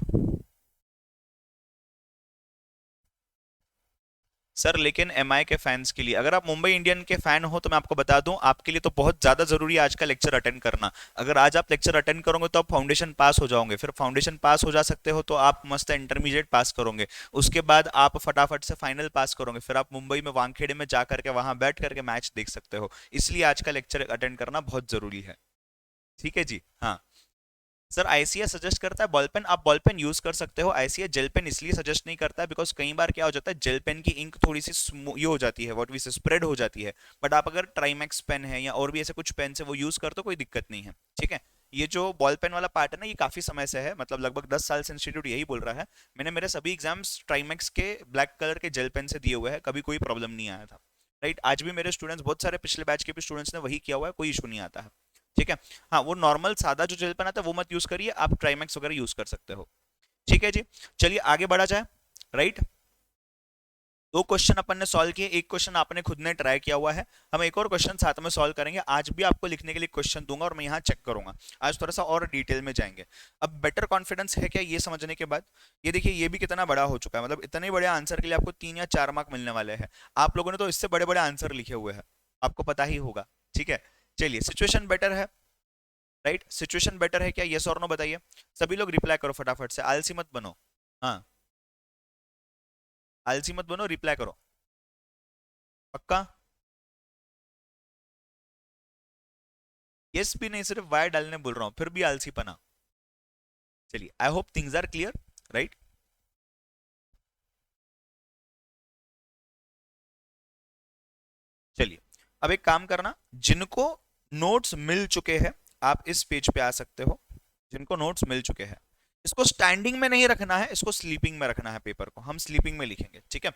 सर लेकिन एमआई के फैंस के लिए, अगर आप मुंबई इंडियन के फैन हो तो मैं आपको बता दूं आपके लिए तो बहुत ज्यादा जरूरी है आज का लेक्चर अटेंड करना। अगर आज आप लेक्चर अटेंड करोगे तो आप फाउंडेशन पास हो जाओगे, फिर फाउंडेशन पास हो जा सकते हो तो आप मस्त इंटरमीडिएट पास करोगे, उसके बाद आप फटाफट से फाइनल पास करोगे, फिर आप मुंबई में वानखेड़े में जा करके वहां बैठ करके मैच देख सकते हो। इसलिए आज का लेक्चर अटेंड करना बहुत जरूरी है। ठीक है जी, हाँ। सर आईसीए सजेस्ट करता है बॉल पेन, आप बॉल पेन यूज कर सकते हो, आईसीए जेल पेन इसलिए सजेस्ट नहीं करता है बिकॉज कई बार क्या हो जाता है जेल पेन की इंक थोड़ी सी ये हो जाती है, व्हाट वी से स्प्रेड हो जाती है। बट आप अगर ट्राइमैक्स पेन है या और भी ऐसे कुछ पेन से वो यूज करते हो कोई दिक्कत नहीं है। ठीक है। ये जो बॉल पेन वाला पार्ट है ना ये काफी समय से है, मतलब लगभग 10 साल से इंस्टीट्यूट यही बोल रहा है। मैंने मेरे सभी एग्जाम्स ट्राइमैक्स के ब्लैक कलर के जेल पेन से दिए हुए हैं, कभी कोई प्रॉब्लम नहीं आया था। राइट, आज भी मेरे स्टूडेंट्स, बहुत सारे पिछले बैच के भी स्टूडेंट्स ने वही किया हुआ है, कोई इशू नहीं आता है। ठीक है। हाँ वो नॉर्मल सादा जो जेल पेन आता है वो मत यूज करिए, आप ट्राइमैक्स वगैरह यूज कर सकते हो। ठीक है जी। चलिए आगे बढ़ा जाए। राइट, दो क्वेश्चन अपन ने सॉल्व किए, एक क्वेश्चन आपने खुद ने ट्राई किया हुआ है, हम एक और क्वेश्चन साथ में सॉल्व करेंगे। आज भी आपको लिखने के लिए क्वेश्चन दूंगा और मैं यहाँ चेक करूंगा। आज थोड़ा सा और डिटेल में जाएंगे। अब बेटर कॉन्फिडेंस है क्या ये समझने के बाद? ये देखिए ये भी कितना बड़ा हो चुका है, मतलब इतने बड़े आंसर के लिए आपको 3 या 4 मार्क मिलने वाले हैं। आप लोगों ने तो इससे बड़े बड़े आंसर लिखे हुए हैं, आपको पता ही होगा। ठीक है। चलिए, सिचुएशन बेटर है, राइट? सिचुएशन बेटर है क्या, यस और नो बताइए। सभी लोग रिप्लाई करो फटाफट से, आलसी मत बनो। हाँ, आलसी मत बनो, रिप्लाई करो। पक्का? यस भी नहीं, सिर्फ वाई डालने बोल रहा हूं, फिर भी आलसी पना। चलिए, I hope things are clear, right? चलिए, अब एक काम करना, जिनको नोट्स मिल चुके हैं आप इस पेज पे आ सकते हो, जिनको नोट्स मिल चुके हैं। इसको स्टैंडिंग में नहीं रखना है, इसको स्लीपिंग में रखना है, पेपर को हम स्लीपिंग में लिखेंगे, ठीक है।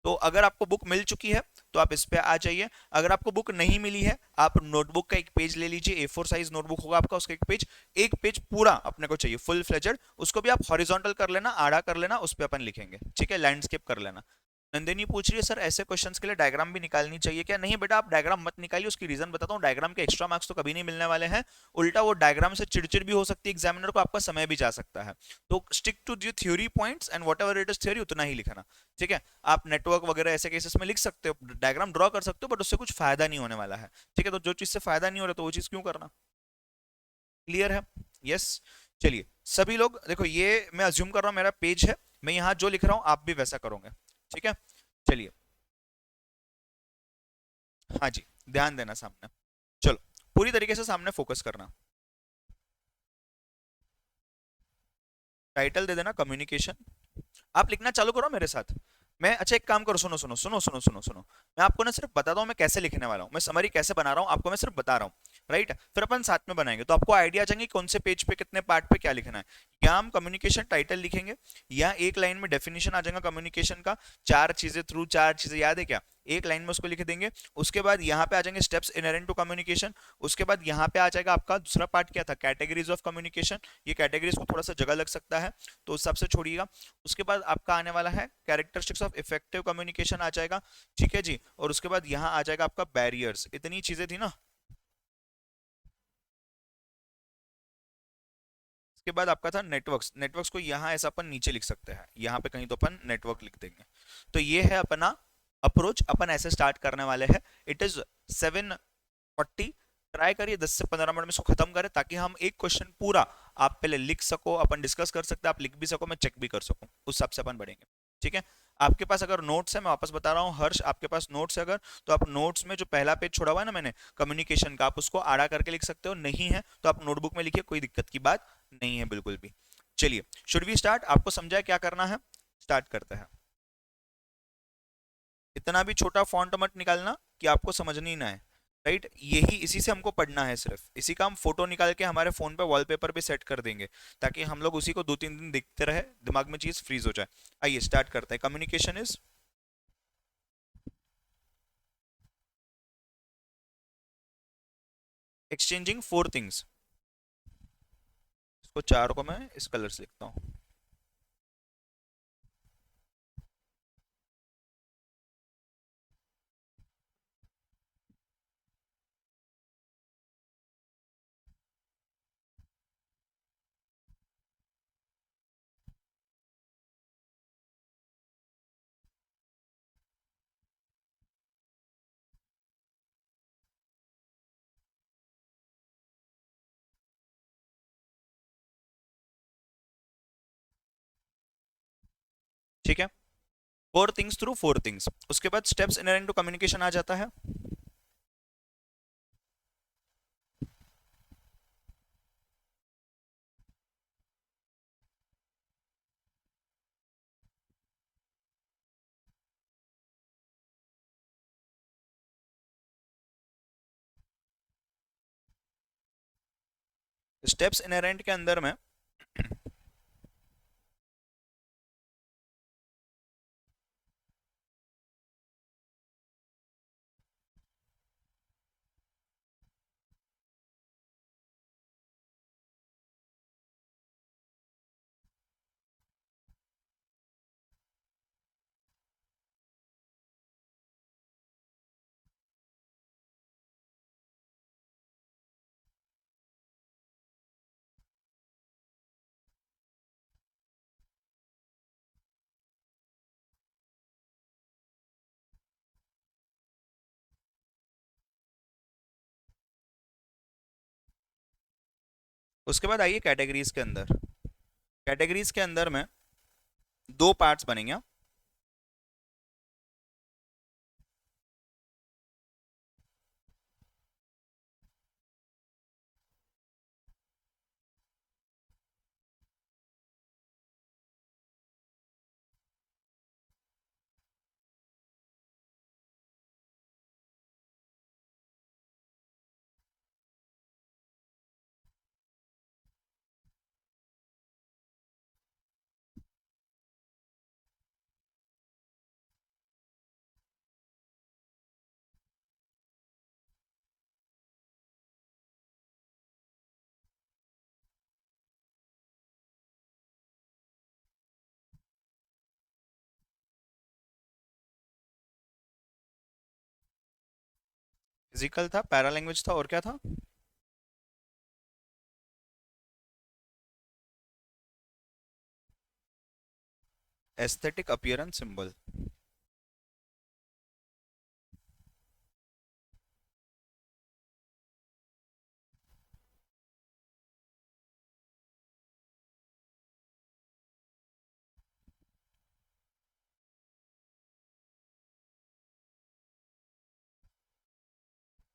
तो अगर आपको बुक मिल चुकी है तो आप इस पे आ जाइए। अगर आपको बुक नहीं मिली है, आप नोटबुक का एक पेज ले लीजिए, A4 साइज नोटबुक होगा आपका, उसका एक पेज पूरा अपने को चाहिए, फुल फ्लेजेड। उसको भी आप हॉरिजॉन्टल कर लेना, आड़ा कर लेना, उस पे अपन लिखेंगे, ठीक है, लैंडस्केप कर लेना। नंदिनी पूछ रही है सर ऐसे क्वेश्चंस के लिए डायग्राम भी निकालनी चाहिए क्या? नहीं बेटा, आप डायग्राम मत निकालिए, उसकी रीजन बताता हूँ। डायग्राम के एक्स्ट्रा मार्क्स तो कभी नहीं मिलने वाले हैं, उल्टा वो डायग्राम से चिड़चिड़ भी हो सकती है एग्जामिनर को, आपका समय भी जा सकता है। तो stick to the theory points and whatever it is theory, उतना ही लिखना, ठीक है। आप नेटवर्क वगैरह ऐसे केसेस में लिख सकते हो, डायग्राम ड्रॉ कर सकते हो, बट उससे कुछ फायदा नहीं होने वाला है, ठीक है। तो जो चीज से फायदा नहीं हो रहा तो वो चीज क्यों करना? क्लियर है? यस। चलिए, सभी लोग देखो, ये मैं अज्यूम कर रहा हूँ मेरा पेज है, मैं यहाँ जो लिख रहा हूँ आप भी वैसा करोगे, ठीक है। चलिए, हाँ जी, ध्यान देना सामने। चलो, पूरी तरीके से सामने फोकस करना। टाइटल दे देना कम्युनिकेशन। आप लिखना चालू करो मेरे साथ। मैं, अच्छा एक काम करो, सुनो सुनो सुनो सुनो सुनो सुनो, मैं आपको ना सिर्फ बताता हूँ मैं कैसे लिखने वाला हूँ, मैं समरी कैसे बना रहा हूँ आपको मैं सिर्फ बता रहा हूँ, राइट। फिर अपन साथ में बनाएंगे तो आपको आइडिया आ जाएंगे कौन से पेज पे कितने पार्ट पे क्या लिखना है। या हम कम्युनिकेशन टाइटल लिखेंगे, या एक लाइन में डेफिनेशन आ जाएगा कम्युनिकेशन का, चार चीजें थ्रू, चार चीजें याद है क्या, एक लाइन में उसको लिख देंगे। उसके बाद यहाँ पे आ जाएंगे स्टेप्स इनहेरेंट टू कम्युनिकेशन। उसके बाद यहाँ पे आ जाएगा आपका दूसरा पार्ट, क्या था, कैटेगरीज ऑफ कम्युनिकेशन। ये कैटेगरीज को थोड़ा सा जगह लग सकता है, तो उस हिसाब से छोड़िएगा। उसके बाद आपका आने वाला है कैरेक्टरिस्टिक्स ऑफ इफेक्टिव कम्युनिकेशन आ जाएगा, ठीक है जी। और उसके बाद यहाँ आ जाएगा आपका बैरियर्स, इतनी चीजें थी ना। उसके बाद आपका था नेटवर्क्स, नेटवर्क्स को यहाँ ऐसा अपन नीचे लिख सकते हैं, यहाँ पे कहीं तो अपन नेटवर्क लिख देंगे। तो ये है अपना अप्रोच, अपन ऐसे स्टार्ट करने वाले हैं। It is 7:40। ट्राई करिए 10 से 15 मिनट में इसको खत्म करें, ताकि हम एक क्वेश्चन पूरा आप पहले लिख सको, अपन डिस्कस कर सकते हैं, आप लिख भी सको, मैं चेक भी कर सकूं, उस हिसाब से अपन बढ़ेंगे, ठीक है। आपके पास अगर नोट्स है, मैं वापस बता रहा हूँ हर्ष, आपके पास नोट्स है अगर, तो आप नोट्स में जो पहला पेज छोड़ा हुआ है ना मैंने कम्युनिकेशन का, आप उसको आड़ा करके लिख सकते हो, नहीं है तो आप नोटबुक में लिखिए, कोई दिक्कत की बात नहीं है बिल्कुल भी। चलिए, शुड वी स्टार्ट? आपको समझा है क्या करना है? स्टार्ट करते हैं। इतना भी छोटा फॉन्ट मत निकालना कि आपको समझ नहीं ना है, राइट। यही, इसी से हमको पढ़ना है, सिर्फ इसी का हम फोटो निकाल के हमारे फोन पे वॉलपेपर पे सेट कर देंगे, ताकि हम लोग उसी को 2-3 दिन देखते रहे, दिमाग में चीज फ्रीज हो जाए। आइए स्टार्ट करते हैं। Communication is exchanging four things. इसको चार को मैं इस कलर से लिखता हूँ। ठीक है, four things through four things. उसके बाद स्टेप्स इनहेरेंट टू कम्युनिकेशन आ जाता है। स्टेप्स इनहेरेंट के अंदर में उसके बाद आइए कैटेगरीज के अंदर। कैटेगरीज के अंदर में दो पार्ट्स बनेंगे। फिजिकल था, पैरा लैंग्वेज था, और क्या था? Aesthetic appearance symbol.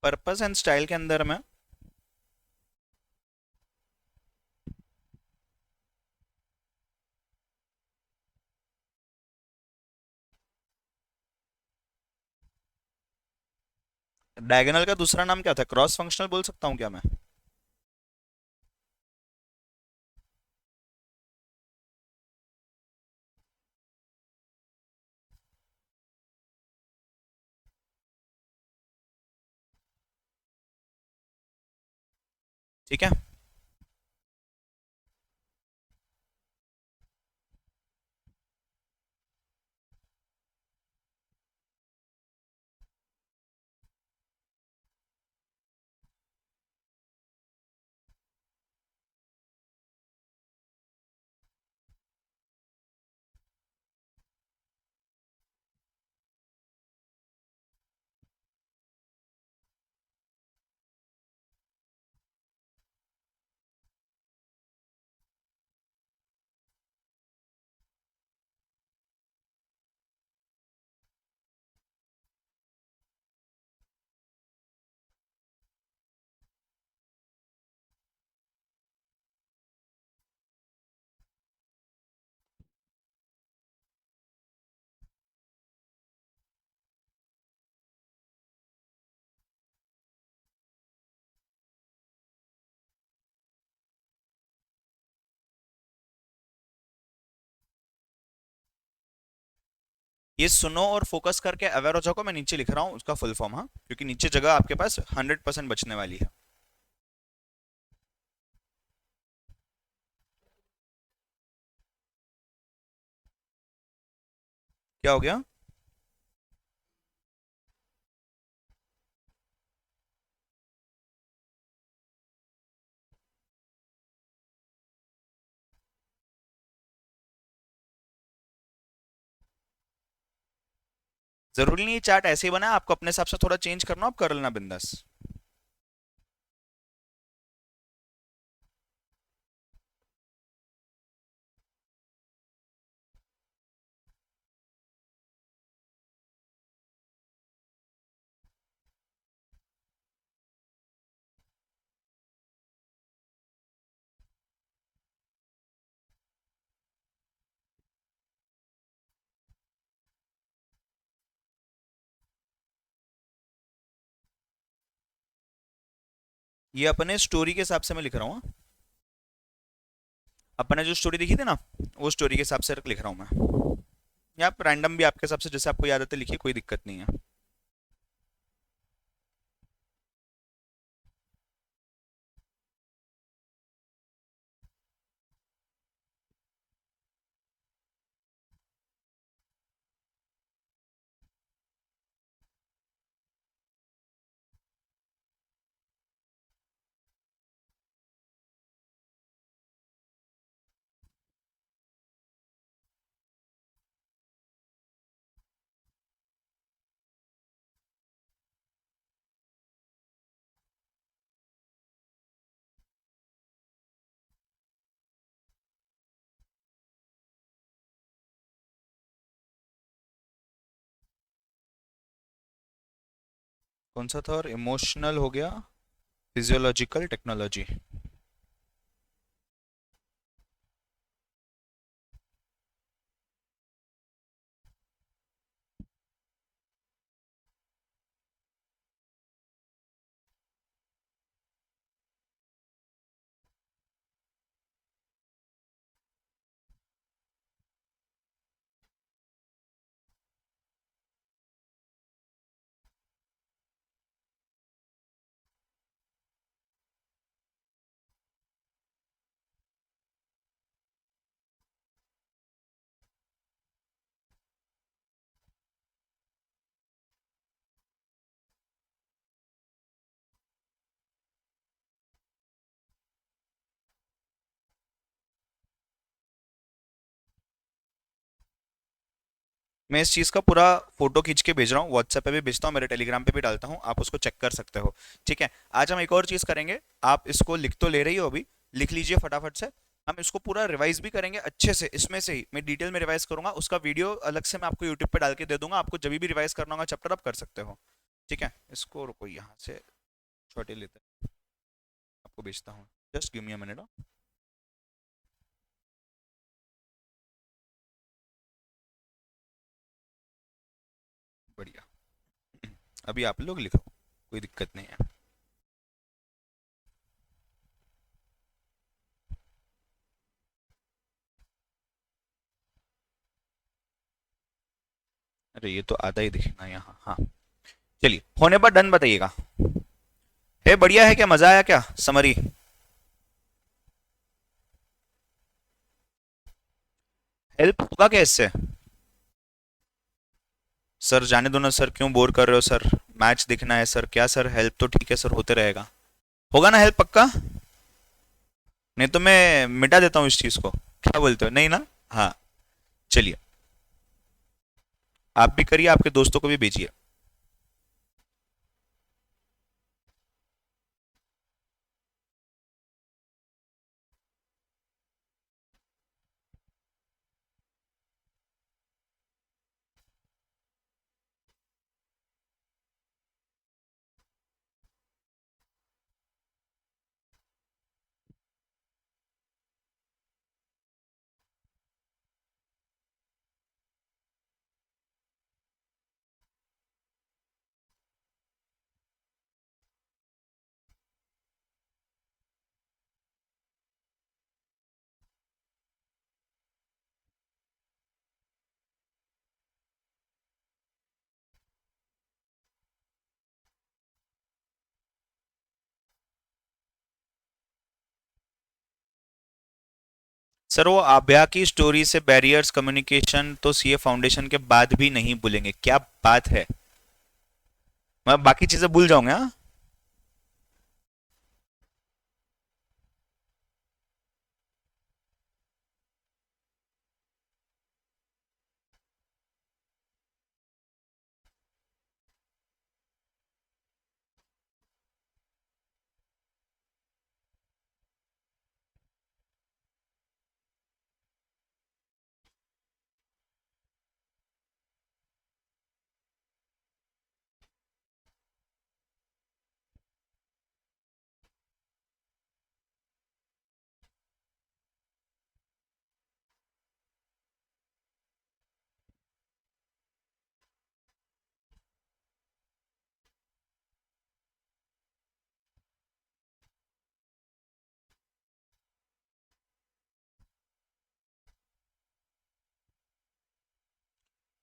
Purpose and style के अंदर में डायगोनल का दूसरा नाम क्या था? क्रॉस फंक्शनल बोल सकता हूँ क्या मैं? ठीक है। ये सुनो और फोकस करके अवेयर हो जाओ, मैं नीचे लिख रहा हूँ उसका फुल फॉर्म, हाँ, क्योंकि नीचे जगह आपके पास 100% बचने वाली है। क्या हो गया? जरूरी नहीं चार्ट ऐसे ही बना है, आपको अपने हिसाब से थोड़ा चेंज करना हो, आप कर लेना बिंदास। ये अपने स्टोरी के हिसाब से मैं लिख रहा हूँ, हाँ? अपने जो स्टोरी दिखी थी ना, वो स्टोरी के हिसाब से लिख रहा हूँ मैं। या आप रैंडम भी आपके हिसाब से जैसे आपको याद आते लिखिए, कोई दिक्कत नहीं है। कौन सा था? और इमोशनल हो गया, फिजियोलॉजिकल टेक्नोलॉजी। मैं इस चीज़ का पूरा फोटो खींच के भेज रहा हूँ, व्हाट्सएप पे भी भेजता हूँ, मेरे टेलीग्राम पे भी डालता हूँ, आप उसको चेक कर सकते हो। ठीक है, आज हम एक और चीज़ करेंगे। आप इसको लिख तो ले रही हो अभी, लिख लीजिए फटाफट से। हम इसको पूरा रिवाइज भी करेंगे अच्छे से, इसमें से ही मैं डिटेल में रिवाइज करूंगा, उसका वीडियो अलग से मैं आपको यूट्यूब पे डाल के दे दूंगा, आपको जब भी रिवाइज करना होगा चैप्टर आप कर सकते हो। ठीक है, इसको रुको यहाँ से छोटे लेते हैं, आपको भेजता हूँ। Just give me a minute. बढ़िया। अभी आप लोग लिखो, कोई दिक्कत नहीं है। अरे ये तो आधा ही दिखेगा यहाँ, हाँ। चलिए, होने पर डन बताइएगा। है बढ़िया है क्या, मजा आया क्या समरी? हेल्प होगा क्या इससे? सर जाने दो ना सर, क्यों बोर कर रहे हो सर? मैच देखना है सर, क्या सर हेल्प तो ठीक है सर, होते रहेगा। होगा ना हेल्प पक्का? नहीं तो मैं मिटा देता हूँ इस चीज को, क्या बोलते हो, नहीं ना? हाँ। चलिए, आप भी करिए, आपके दोस्तों को भी भेजिए। सर वो आभ्या की स्टोरी से बैरियर्स कम्युनिकेशन तो सीए फाउंडेशन के बाद भी नहीं भूलेंगे, क्या बात है। मैं बाकी चीजें भूल जाऊंगा, हाँ?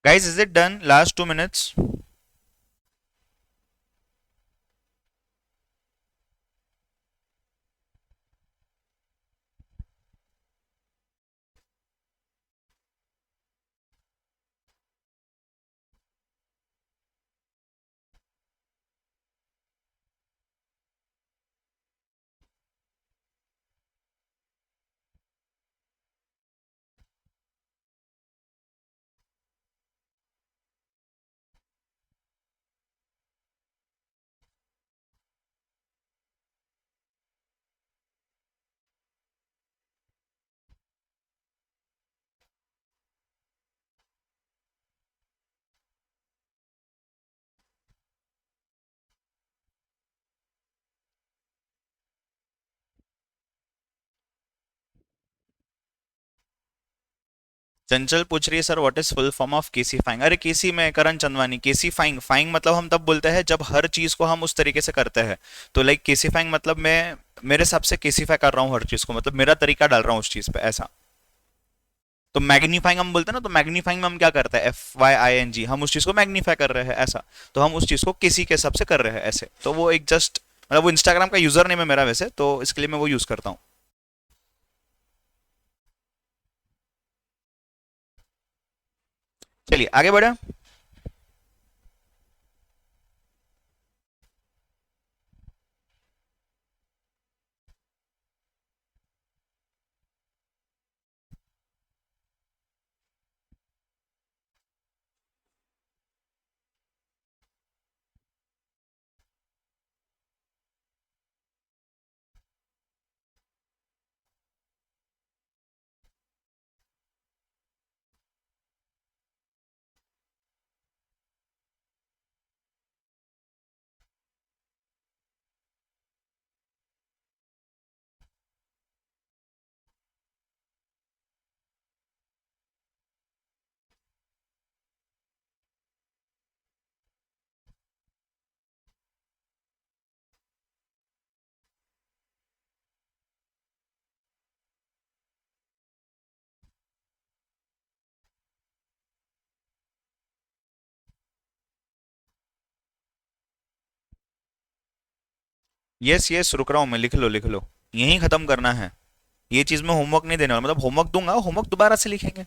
Guys is it done, last 2 minutes. Chanchal पूछ रही है sir what is full form of KC फाइंग। अरे केसी में करण चंदवानी, केसी फाइंग, फाइंग मतलब हम तब बोलते हैं जब हर चीज को हम उस तरीके से करते हैं। तो लाइक केसी फाइंग मतलब मैं मेरे हिसाब से केसीफाई कर रहा हूँ हर चीज को, मतलब मेरा तरीका डाल रहा हूँ उस चीज पे, ऐसा। तो मैग्नीफाइंग हम बोलते हैं ना, तो मैग्नीफाइंग में हम क्या करते हैं, FYING, हम उस चीज को मैग्नीफाई कर रहे हैं, ऐसा। तो हम उस चीज को किसी के हिसाब से कर रहे हैं, ऐसे। तो वो एक जस्ट मतलब वो इंस्टाग्राम का यूजर नेम है मेरा वैसे, तो इसके लिए मैं वो यूज करता हूँ। चलिए आगे बढ़े। यस यस, रुक रहा हूँ मैं, लिख लो लिख लो, यहीं खत्म करना है। ये चीज मैं होमवर्क नहीं देने वाला, मतलब होमवर्क दूंगा, होमवर्क दोबारा से लिखेंगे।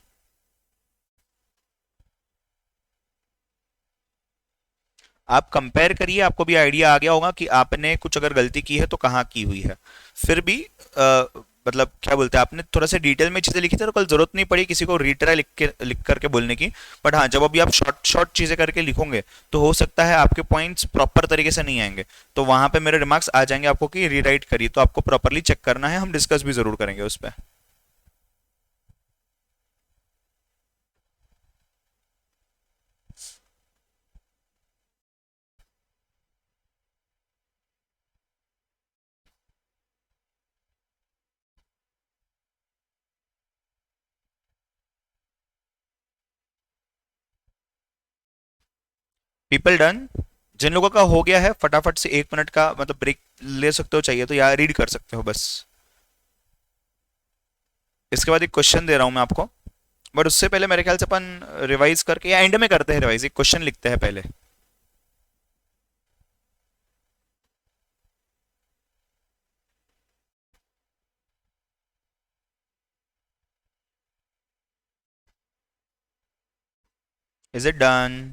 आप कंपेयर करिए, आपको भी आइडिया आ गया होगा कि आपने कुछ अगर गलती की है तो कहाँ की हुई है। फिर भी मतलब क्या बोलते हैं, आपने थोड़ा सा डिटेल में चीजें लिखी थी तो कल जरूरत नहीं पड़ी किसी को रीट्राई लिख करके बोलने की। बट हाँ, जब अभी आप शॉर्ट शॉर्ट चीजें करके लिखोगे तो हो सकता है आपके पॉइंट्स प्रॉपर तरीके से नहीं आएंगे, तो वहां पे मेरे रिमार्क्स आ जाएंगे आपको कि रीराइट करिए, तो आपको प्रॉपरली चेक करना है, हम डिस्कस भी जरूर करेंगे उस पर। People done. जिन लोगों का हो गया है फटाफट से 1 मिनट का मतलब ब्रेक ले सकते हो, चाहिए तो, या रीड कर सकते हो बस। इसके बाद एक क्वेश्चन दे रहा हूं मैं आपको, बट उससे पहले मेरे ख्याल से अपन रिवाइज करके या एंड में करते हैं रिवाइज, एक क्वेश्चन लिखते हैं पहले। Is it done?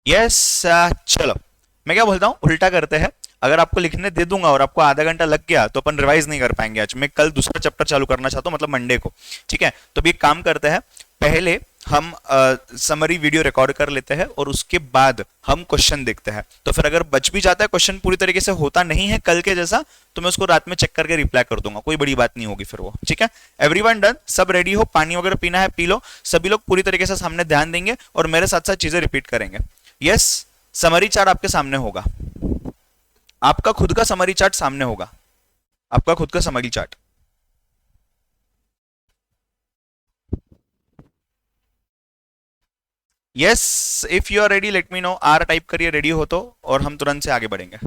यस। चलो, मैं क्या बोलता हूँ, उल्टा करते हैं। अगर आपको लिखने दे दूंगा और आपको आधा घंटा लग गया तो अपन रिवाइज नहीं कर पाएंगे आज। मैं कल दूसरा चैप्टर चालू करना चाहता हूँ, मतलब मंडे को। ठीक है, तो भी एक काम करते हैं, पहले हम समरी वीडियो रिकॉर्ड कर लेते हैं और उसके बाद हम क्वेश्चन देखते हैं। तो फिर अगर बच भी जाता है, क्वेश्चन पूरी तरीके से होता नहीं है कल के जैसा, तो मैं उसको रात में चेक करके रिप्लाई कर दूंगा, कोई बड़ी बात नहीं होगी फिर वो। ठीक है, एवरीवन डन? सब रेडी हो? पानी वगैरह पीना है पी लो, सभी लोग पूरी तरीके से सामने ध्यान देंगे और मेरे साथ साथ चीजें रिपीट करेंगे। यस, समरी चार्ट आपके सामने होगा, आपका खुद का समरी चार्ट सामने होगा, आपका खुद का summary chart. Yes, if you are ready let me know, R type करिए रेडी हो तो, और हम तुरंत से आगे बढ़ेंगे।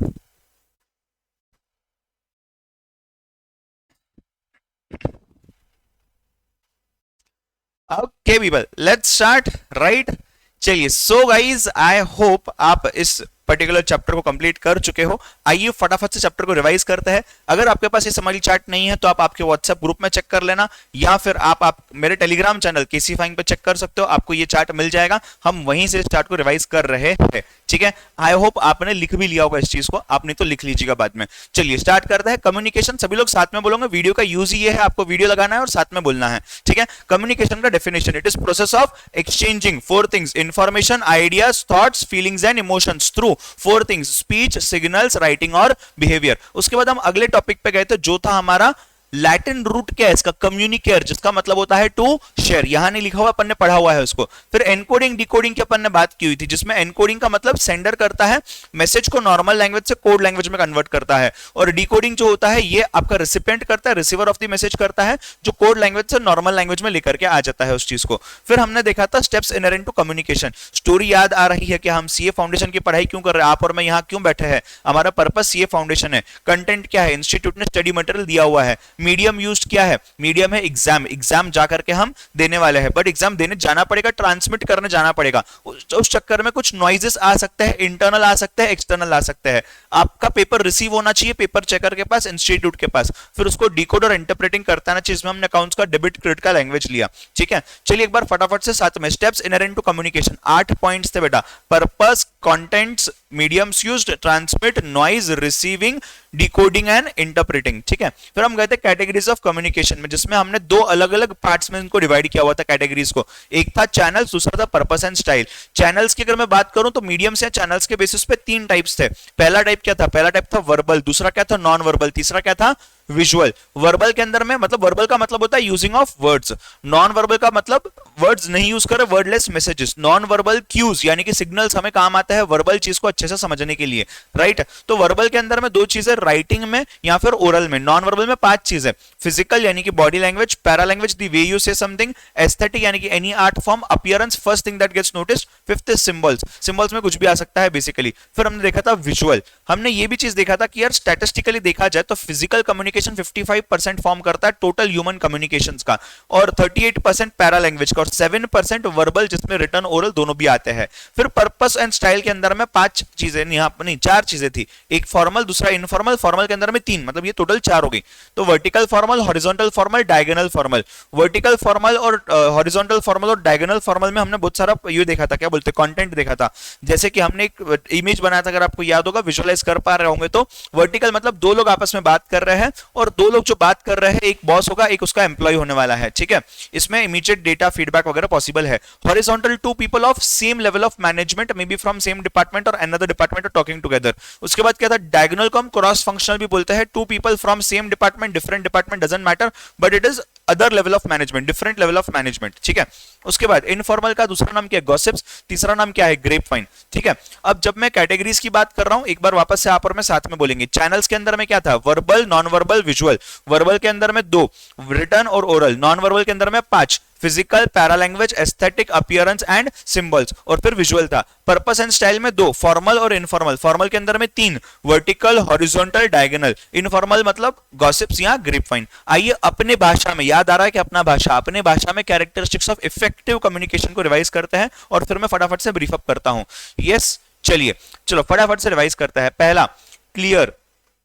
Okay people, let's start right. चलिए, सो गाइज आई होप आप इस पर्टिकुलर चैप्टर को कंप्लीट कर चुके हो। आइए फटाफट से चैप्टर को रिवाइज करते हैं। अगर आपके पास ये समरी चार्ट नहीं है तो आप आपके व्हाट्सएप ग्रुप में चेक कर लेना, या फिर आप मेरे टेलीग्राम चैनल केसी फाइंग पे चेक कर सकते हो, आपको ये चार्ट मिल जाएगा। हम वहीं से इस चार्ट को रिवाइज कर रहे हैं। ठीक है, आई होप आपने लिख भी लिया होगा इस चीज को, आप नहीं तो लिख लीजिएगा बाद में। चलिए स्टार्ट करते हैं। कम्युनिकेशन, सभी लोग साथ में बोलोगे, वीडियो का यूज ये है, आपको वीडियो लगाना है और साथ में बोलना है। ठीक है, कम्युनिकेशन का definition, it is process of exchanging four things: information, ideas, thoughts, feelings and emotions through four things: speech, signals, writing और बिहेवियर। उसके बाद हम अगले टॉपिक पे गए थे जो था हमारा लैटिन रूट क्या है इसका, कम्युनिकेयर, जिसका मतलब होता है टू शेयर। यहां नहीं लिखा हुआ, अपन ने पढ़ा हुआ है उसको। फिर एनकोडिंग डिकोडिंग की अपन ने बात की हुई थी, जिसमें एनकोडिंग का मतलब सेंडर करता है मैसेज को नॉर्मल लैंग्वेज से कोड लैंग्वेज में कन्वर्ट करता है, और डिकोडिंग जो होता है ये आपका रिसिपेंट करता है, रिसीवर ऑफ द मैसेज करता है, जो कोड लैंग्वेज से नॉर्मल लैंग्वेज में लेकर के आ जाता है उस चीज को। फिर हमने देखा था steps inherent to communication. Story याद आ रही है कि हम सीए फाउंडेशन की पढ़ाई क्यों कर रहे हैं, आप और मैं यहाँ क्यों बैठे हैं, हमारा पर्पस सीए फाउंडेशन है। कंटेंट क्या है, इंस्टीट्यूट ने स्टडी मटेरियल दिया हुआ है। मीडियम यूज क्या है, मीडियम है एग्जाम, एग्जाम जा करके हम देने वाले हैं, बट एग्जाम देने जाना पड़ेगा, ट्रांसमिट करने जाना पड़ेगा। उस चक्कर में कुछ नॉइजेस आ सकते हैं, इंटरनल आ सकते हैं, एक्सटर्नल आ सकते हैं। आपका पेपर रिसीव होना चाहिए पेपर चेकर के पास, इंस्टीट्यूट के पास, फिर उसको डिकोड और इंटरप्रेटिंग करता है ना चीज में। हमने अकाउंट्स का डेबिट क्रेडिट का लैंग्वेज लिया। ठीक है, चलिए एक बार फटाफट से साथ में steps inherent to communication, 8 points थे बेटा। Purpose, contents, mediums used, transmit, noise, receiving, decoding and interpreting. ठीक है, फिर हम गए थे कैटेगरीज ऑफ कम्युनिकेशन में, जिसमें हमने दो अलग अलग पार्ट्स में इनको डिवाइड किया हुआ था कैटेगरीज को। एक था चैनल्स, दूसरा था पर्पस एंड स्टाइल। चैनल्स की अगर मैं बात करूं तो मीडियम्स या चैनल्स के बेसिस पे तीन टाइप्स थे। पहला टाइप क्या था? पहला टाइप था वर्बल, दूसरा क्या था? नॉन वर्बल, तीसरा क्या था? विजुअल। वर्बल के अंदर में मतलब वर्बल का मतलब होता है using of words, non verbal का मतलब वर्ड्स नहीं यूज करे, wordless messages. Non verbal cues यानी कि सिग्नल्स हमें काम आता है वर्बल चीज को अच्छे से समझने के लिए, राइट। तो वर्बल के अंदर में दो चीजें, राइटिंग में या फिर ओरल में। नॉन वर्बल में पांच चीजें, फिजिकल यानी कि body language, para language the way you say something, aesthetic यानी कि any art form, appearance first thing that gets noticed, fifth is symbols, symbols में कुछ भी आ सकता है बेसिकली। फिर हमने देखा था विजुअल। हमने ये भी चीज देखा था कि यार स्टैटिस्टिकली देखा जाए तो फिजिकल कम्युनिकेशन 55% फॉर्म करता है टोटल ह्यूमन कम्युनिकेशंस का, और 38% पैरा लैंग्वेज का, और 7% वर्बल जिसमें रिटन ओरल दोनों भी आते हैं। फिर पर्पस एंड स्टाइल के अंदर में पांच चीजें, नहीं चार चीजें थी, एक फॉर्मल, दूसरा इनफॉर्मल, फॉर्मल के अंदर में तीन, मतलब ये टोटल चार हो गई। तो vertical formal, horizontal formal, diagonal formal. Vertical formal और हॉरिजॉन्टल फॉर्मल और डायगोनल फॉर्मल में हमने बहुत सारा ये देखा था, क्या बोलते हैं, कंटेंट देखा था। जैसे कि हमने एक इमेज बनाया था, अगर आपको याद होगा, विजुअलाइज कर पा रहे होंगे तो। वर्टिकल मतलब दो लोग आपस में बात कर रहे हैं, और दो लोग जो बात कर रहे हैं, एक बॉस होगा, एक उसका एम्प्लॉय होने वाला है, ठीक है। इसमें इमीडिएट डेटा फीडबैक वगैरह पॉसिबल है। Horizontal, two people of same level of management, maybe from same department और अनदर डिपार्टमेंट, टॉकिंग टुगेदर। उसके बाद क्या था? डायगोनल को हम क्रॉस फंक्शनल भी बोलते हैं। Two people from same department, different department, doesn't matter, but it is other level of management, different level of management, ठीक है। उसके बाद इनफॉर्मल का दूसरा नाम क्या है? गॉसिप्स, तीसरा नाम क्या है? ग्रेपवाइन, ठीक है। अब जब मैं कैटेगरीज की बात कर रहा हूं, एक बार वापस से आप और मैं साथ में बोलेंगे। चैनल्स के अंदर में क्या था? Verbal, non verbal, visual. Verbal के अंदर में दो, रिटन और ओरल। नॉन वर्बल के अंदर में पांच, physical, para language, aesthetic, appearance and symbols, और फिर विजुअल था। पर्पस एंड स्टाइल में दो, फॉर्मल और इनफॉर्मल। फॉर्मल के अंदर में तीन, वर्टिकल, हॉरिजॉन्टल, डायगोनल। इनफॉर्मल मतलब गॉसिप्स या ग्रेपवाइन। आइए अपने भाषा में, याद आ रहा है कि अपना भाषा, अपने भाषा में कैरेक्टरिस्टिक्स ऑफ इफेक्टिव कम्युनिकेशन को रिवाइज करते हैं, और फिर मैं फटाफट से ब्रीफ अप करता हूं। यस, चलिए चलो फटाफट से रिवाइज करते हैं। पहला, clear,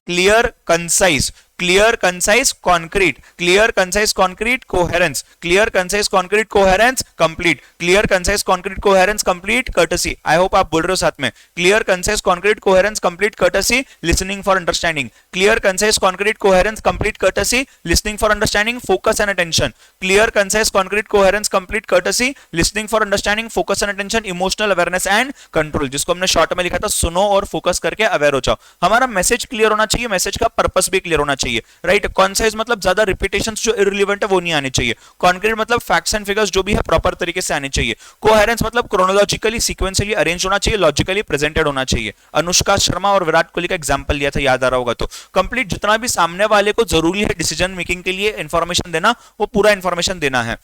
clear concise, clear concise concrete, clear concise concrete coherence, clear concise concrete coherence complete, clear concise concrete coherence complete courtesy. I hope आप बोल रहे हो साथ में। Clear concise concrete coherence complete courtesy, listening for understanding. Clear concise concrete coherence complete courtesy, listening for understanding, focus and attention. Clear concise concrete coherence complete courtesy, listening for understanding, focus and attention, emotional awareness and control, जिसको हमने short में लिखा था सुनो और focus करके aware हो जाओ। हमारा मैसेज क्लियर होना चाहिए, मैसेज का पर्पस भी क्लियर होना चाहिए, राइट। कॉन्साइज मतलब ज्यादा रिपीटेशंस जो इररिलेवेंट है वो नहीं आने चाहिए। कॉन्क्रीट मतलब फैक्ट्स एंड फिगर्स जो भी है प्रॉपर तरीके से आने चाहिए। कोहेरेंस मतलब क्रोनोलॉजिकली सीक्वेंशियली अरेंज होना चाहिए, लॉजिकली प्रेजेंटेड होना चाहिए। अनुष्का शर्मा और विराट कोहली का एग्जांपल लिया था, याद आ रहा होगा तो। कंप्लीट, जितना भी सामने वाले को जरूरी है डिसीजन मेकिंग के लिए इंफॉर्मेशन देना, वो पूरा इंफॉर्मेशन देना है।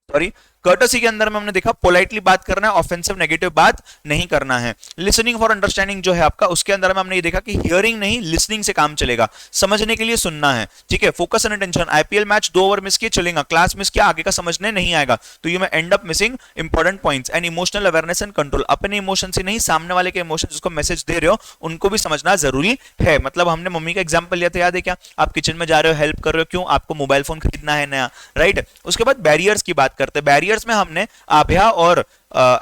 सॉरी, कर्टसी के अंदर में हमने देखा पोलाइटली बात करना है, ऑफेंसिव नेगेटिव बात नहीं करना है। लिसनिंग फॉर अंडरस्टैंडिंग जो है आपका, उसके अंदर में हमने ये देखा कि हियरिंग नहीं लिसनिंग से काम चलेगा, समझने के लिए सुनना है, ठीक है। Focus and attention, IPL match 2 over miss किए चलेगा, क्लास मिस किया आगे का समझने नहीं आएगा, तो यू में and up missing important points. And emotional awareness and control, अपने इमोशन से नहीं सामने वाले के इमोशन, जिसको मैसेज दे रहे हो उनको भी समझना जरूरी है। मतलब हमने मम्मी का एग्जाम्पल लिया था, याद है क्या? आप किचन में जा रहे हो, हेल्प कर रहे हो, क्यों? आपको मोबाइल फोन खरीदना है नया, राइट। उसके बाद बैरियर्स की बात करते हैं। बैरियर्स में हमने आभ्या और